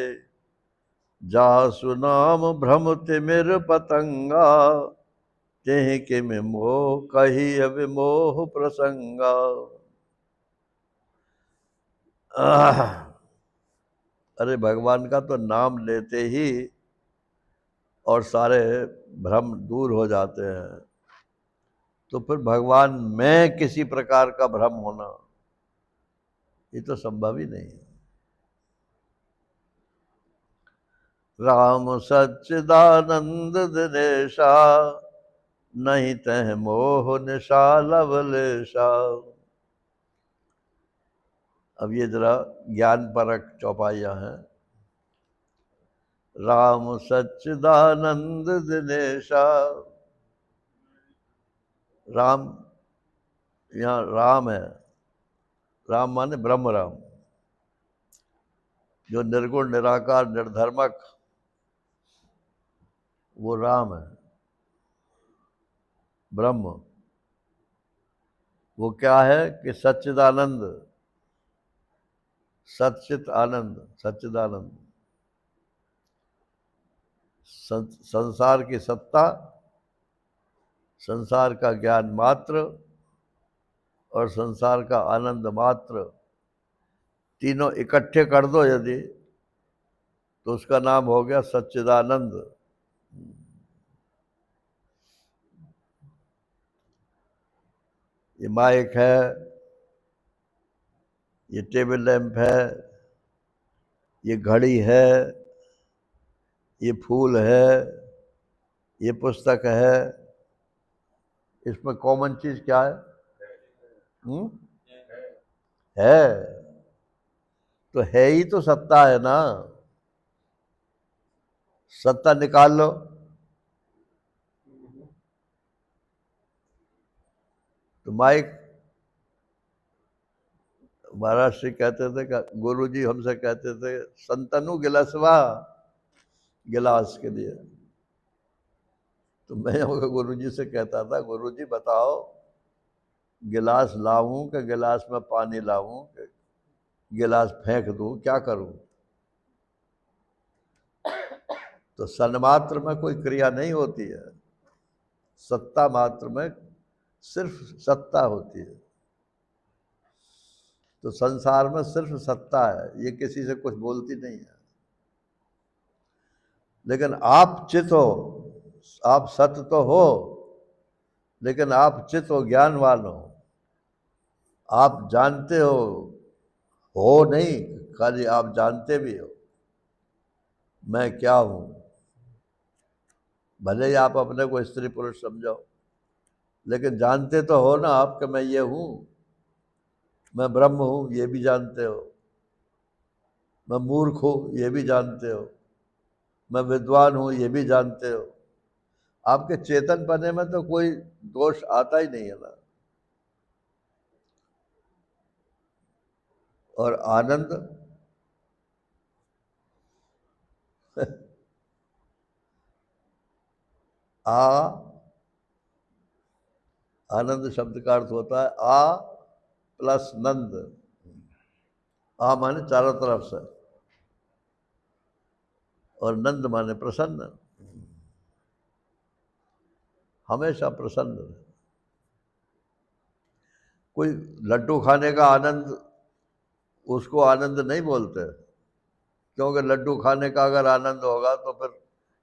जासु नाम भ्रम तिमिर पतंगा, तेहि किम मोह कही विमोह प्रसंगा। अरे भगवान का तो नाम लेते ही और सारे भ्रम दूर हो जाते हैं। तो फिर भगवान में किसी प्रकार का भ्रम होना ये तो संभव ही नहीं है। राम सच्चिदानंद दिनेशा, नहीं तह मोह निशा लवलेशा। अब ये जरा ज्ञान परक चौपाइयां हैं। राम सच्चिदानंद दिनेशा, राम यहाँ राम है, राम माने ब्रह्म राम, जो निर्गुण निराकार निर्धर्मक वो राम है। ब्रह्म वो क्या है कि सच्चिदानंद, सच्चित आनंद, सच्चिदानंद। संसार की सत्ता, संसार का ज्ञान मात्र, और संसार का आनंद मात्र, तीनों इकट्ठे कर दो यदि तो उसका नाम हो गया सच्चिदानंद। ये माइक है, ये टेबल लैंप है, ये घड़ी है, ये फूल है, ये पुस्तक है, इसमें कॉमन चीज क्या है? है, तो है ही तो सत्ता है ना। सत्ता निकाल लो। तो माइक, महाराज श्री कहते थे, गुरु जी हमसे कहते थे संतनु गिलासवा, गिलास के लिए। तो मैं गुरु जी से कहता था, गुरु जी बताओ गिलास लाऊं कि गिलास में पानी लाऊं कि गिलास फेंक दूं, क्या करूं? तो सन्मात्र में कोई क्रिया नहीं होती है, सत्ता मात्र में सिर्फ सत्ता होती है। तो संसार में सिर्फ सत्ता है, ये किसी से कुछ बोलती नहीं है। लेकिन आप चित हो, आप सत्य तो हो, लेकिन आप चित हो, ज्ञानवान हो, आप जानते हो नहीं, खाली आप जानते भी हो मैं क्या हूं। भले ही आप अपने को स्त्री पुरुष समझो, लेकिन जानते तो हो ना आप कि मैं ये हूं, मैं ब्रह्म हूं, ये भी जानते हो। मैं मूर्ख हूं, ये भी जानते हो। मैं विद्वान हूं, ये भी जानते हो। आपके चेतन पने में तो कोई दोष आता ही नहीं है ना। और आनंद आ, आनंद शब्द का अर्थ होता है आ प्लस नंद। आ माने चारों तरफ से, और नंद माने प्रसन्न, हमेशा प्रसन्न रहे। कोई लड्डू खाने का आनंद, उसको आनंद नहीं बोलते, क्योंकि लड्डू खाने का अगर आनंद होगा तो फिर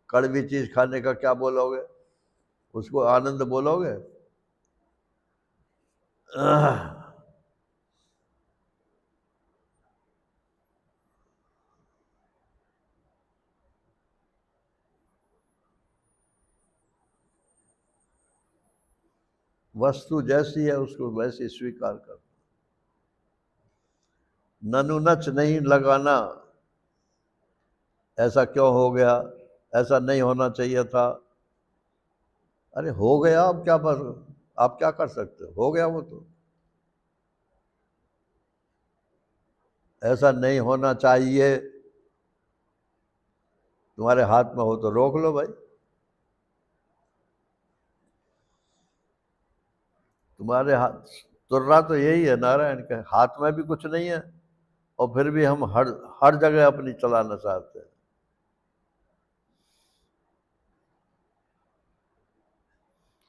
कड़वी चीज खाने का क्या बोलोगे, उसको आनंद बोलोगे? वस्तु जैसी है उसको वैसी स्वीकार कर। ननुनच नहीं लगाना, ऐसा क्यों हो गया, ऐसा नहीं होना चाहिए था। अरे हो गया, अब क्या पर आप क्या कर सकते हो गया वो तो। ऐसा नहीं होना चाहिए, तुम्हारे हाथ में हो तो रोक लो भाई। तुम्हारे हाथ, तुर्रा तो यही है नारायण के हाथ में भी कुछ नहीं है, और फिर भी हम हर हर जगह अपनी चलाना चाहते हैं।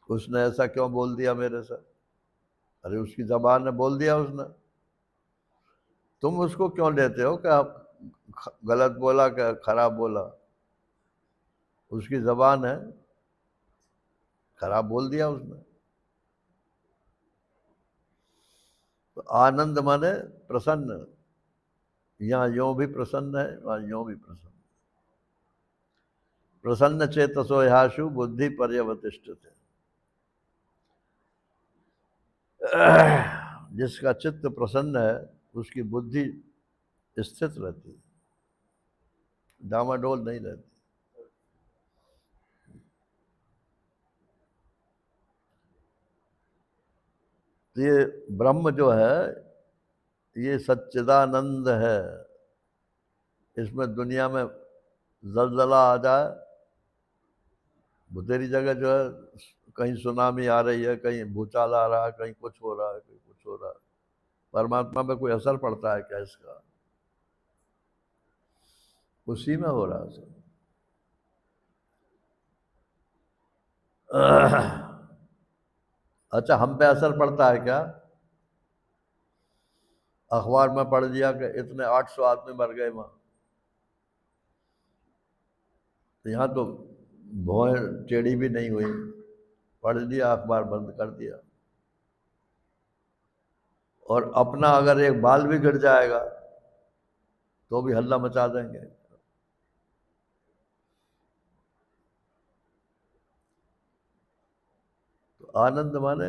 उसने ऐसा क्यों बोल दिया मेरे से? अरे उसकी जबान ने बोल दिया उसने, तुम उसको क्यों लेते हो कि आप गलत बोला क्या खराब बोला? उसकी जबान है, खराब बोल दिया उसने। तो आनंद माने प्रसन्न, यहाँ यो भी प्रसन्न है, वहाँ यो भी प्रसन्न। प्रसन्न चेतसो ह्याशु बुद्धि पर्यवतिष्ठते। जिसका चित्त प्रसन्न है उसकी बुद्धि स्थित रहती है, डामाडोल नहीं रहती। तो ये ब्रह्म जो है ये सच्चिदानंद है। इसमें दुनिया में जलजला आ जाए, तेरी जगह जो है कहीं सुनामी आ रही है, कहीं भूचाल आ रहा है, कहीं कुछ हो रहा है, कहीं कुछ हो रहा है, परमात्मा में कोई असर पड़ता है क्या इसका? उसी में हो रहा है सब। अच्छा, हम पे असर पड़ता है क्या? अखबार में पढ़ दिया कि इतने 800 आदमी मर गए वहां, तो यहाँ तो भौएं टेढ़ी भी नहीं हुई, पढ़ लिया, अखबार बंद कर दिया। और अपना अगर एक बाल भी गिर जाएगा तो भी हल्ला मचा देंगे। तो आनंद माने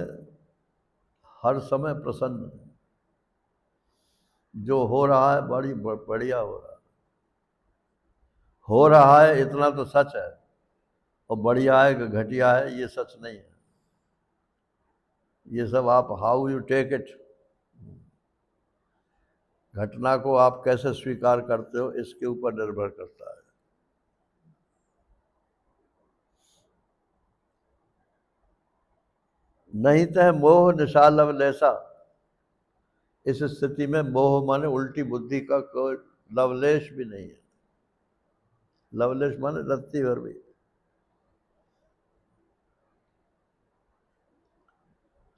हर समय प्रसन्न, जो हो रहा है बड़ी बढ़िया हो रहा है इतना तो सच है, और बढ़िया है कि घटिया है ये सच नहीं है। ये सब आप हाउ यू टेक इट, घटना को आप कैसे स्वीकार करते हो इसके ऊपर निर्भर करता है। नहीं तो है मोह निशा लवलेसा। इस स्थिति में मोह माने उल्टी बुद्धि का कोई लवलेश भी नहीं है। लवलेश माने रत्ती भर भी।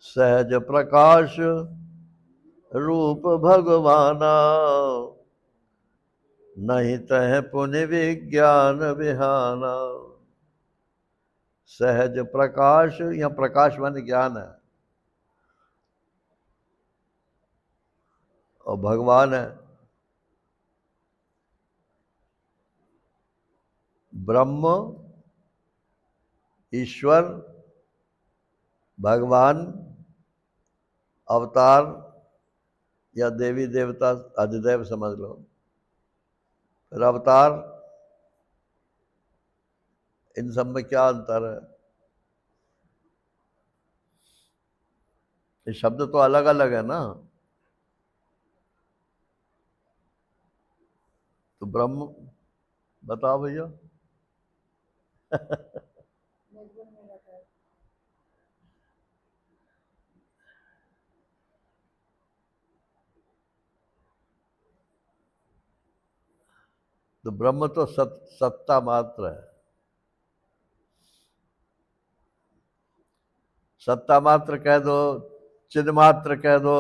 सहज प्रकाश रूप भगवाना, नहीं तह पुनि विज्ञान विहाना। सहज प्रकाश, या प्रकाश माने ज्ञान है, और भगवान है। ब्रह्म, ईश्वर, भगवान, अवतार या देवी देवता, अधिदेव समझ लो। फिर अवतार, इन सब में क्या अंतर है? ये शब्द तो अलग अलग है ना। तो ब्रह्म, बताओ भैया। तो ब्रह्म तो सत्ता मात्र है। सत्ता मात्र कह दो, चिन्ह मात्र कह दो,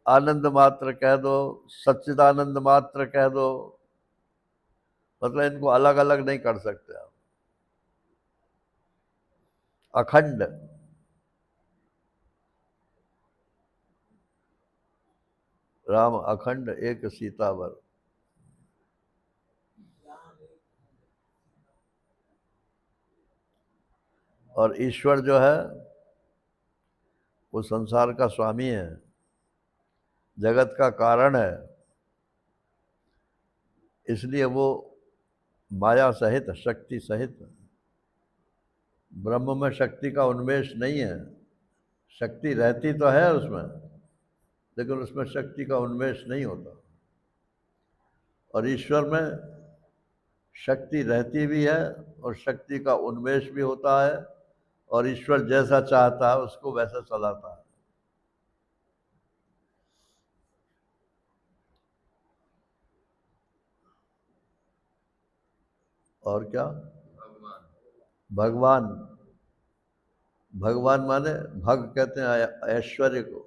आनंद मात्र कह दो, सच्चिदानंद मात्र कह दो, मतलब इनको अलग अलग नहीं कर सकते आप। अखंड, राम अखंड एक सीतावर। और ईश्वर जो है वो संसार का स्वामी है, जगत का कारण है, इसलिए वो माया सहित, शक्ति सहित। ब्रह्म में शक्ति का उन्मेष नहीं है। शक्ति रहती तो है उसमें, लेकिन उसमें शक्ति का उन्मेष नहीं होता। और ईश्वर में शक्ति रहती भी है और शक्ति का उन्मेष भी होता है, और ईश्वर जैसा चाहता है उसको वैसा चलाता है। और क्या? भगवान, भगवान माने भग कहते हैं ऐश्वर्य को।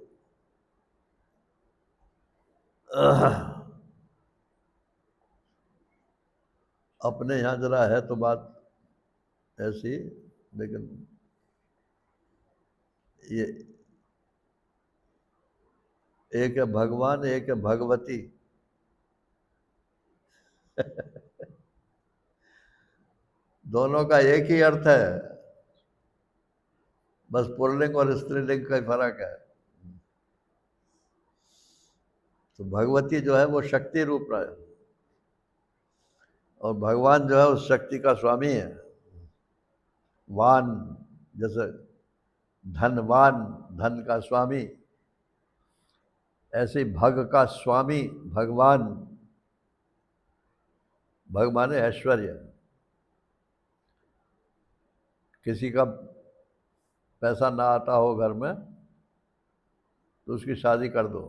अपने यहाँ जरा है तो बात ऐसी, लेकिन ये एक है भगवान, एक है भगवती। दोनों का एक ही अर्थ है, बस पुल्लिंग और स्त्रीलिंग का ही फर्क है। तो भगवती जो है वो शक्ति रूप है, और भगवान जो है उस शक्ति का स्वामी है। वान, जैसे धनवान, धन का स्वामी, ऐसे भग का स्वामी भगवान। भग माने ऐश्वर्य। किसी का पैसा ना आता हो घर में तो उसकी शादी कर दो,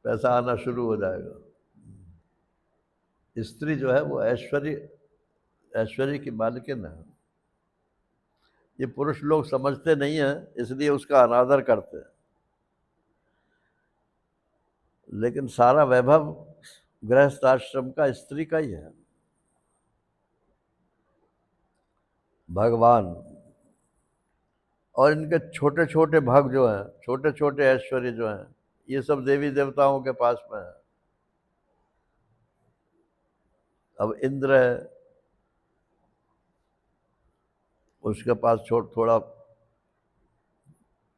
पैसा आना शुरू हो जाएगा। स्त्री जो है वो ऐश्वर्य, ऐश्वर्य की मालकिन है। ये पुरुष लोग समझते नहीं है, इसलिए उसका अनादर करते हैं। लेकिन सारा वैभव गृहस्थ आश्रम का स्त्री का ही है। भगवान, और इनके छोटे छोटे भग जो हैं, छोटे छोटे ऐश्वर्य जो हैं, ये सब देवी देवताओं के पास में है। अब इंद्र है, उसके पास थोड़ा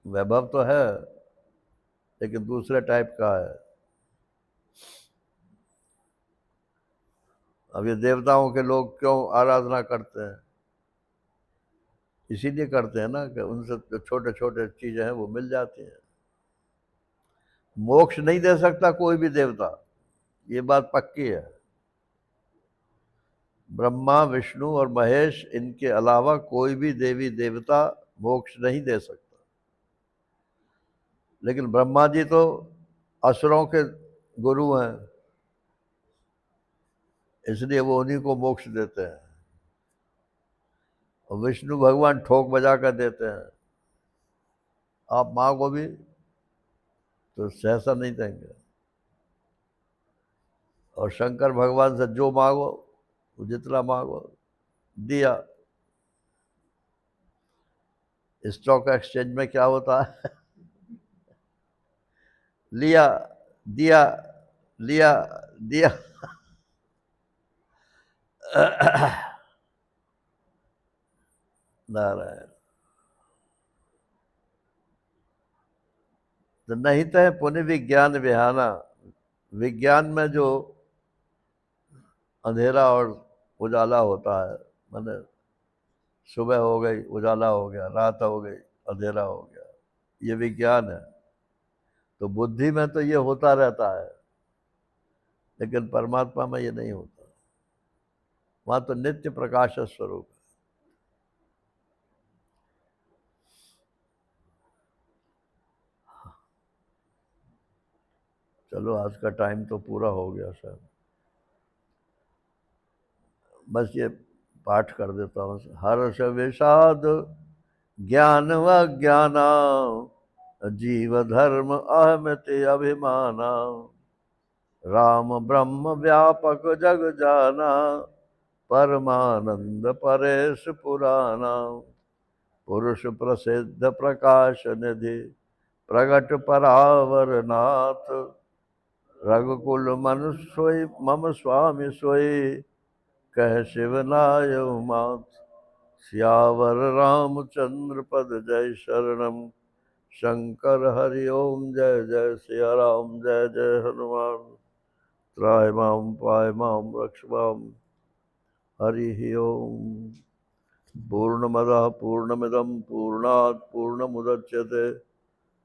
वैभव तो है, लेकिन दूसरे टाइप का है। अब ये देवताओं के लोग क्यों आराधना करते हैं? इसीलिए करते हैं ना कि उनसे जो छोटे छोटे चीजें हैं वो मिल जाती हैं। मोक्ष नहीं दे सकता कोई भी देवता, ये बात पक्की है। ब्रह्मा, विष्णु और महेश, इनके अलावा कोई भी देवी देवता मोक्ष नहीं दे सकता। लेकिन ब्रह्मा जी तो असुरों के गुरु हैं, इसलिए वो उन्हीं को मोक्ष देते हैं। और विष्णु भगवान ठोक बजा कर देते हैं, आप माँ को भी तो सहसा नहीं देंगे। और शंकर भगवान से जो मांगो, जितना मांगो दिया। स्टॉक एक्सचेंज में क्या होता है? लिया, दिया, लिया, दिया। नारायण। तो नहीं तो है पुण्य विज्ञान विहाना। विज्ञान में जो अंधेरा और उजाला होता है, मैंने सुबह हो गई उजाला हो गया, रात हो गई अंधेरा हो गया, ये विज्ञान है। तो बुद्धि में तो ये होता रहता है, लेकिन परमात्मा में ये नहीं होता। वहां तो नित्य प्रकाश स्वरूप है। चलो आज का टाइम तो पूरा हो गया सर, बस ये पाठ कर देता हूँ। हर्ष विषाद ज्ञान व ज्ञाना, जीव धर्म अहमति अभिमाना, राम ब्रह्म व्यापक जग जाना, परमानंद परेश पुराना, पुरुष प्रसिद्ध प्रकाश निधि, प्रगट परावर नाथ, रघुकुल मनुष्य सोई मम स्वामी सोई, कह शिवनाय मात, सियावर रामचंद्र पद जय शरणम, शंकर हरि ओम जय जय सिया राम, जय जय हनुमान, त्राय माम पाय माम रक्ष माम, हरि ओम। पूर्णमदः पूर्णमिदं पूर्णात् पूर्णमुदच्यते,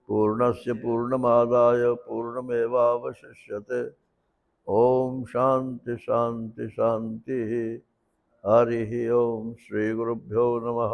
पूर्णस्य पूर्णमादाय पूर्णमेवावशिष्यते। ओम शांति शांति शांति। हरि ओम। श्री गुरुभ्यो नमः।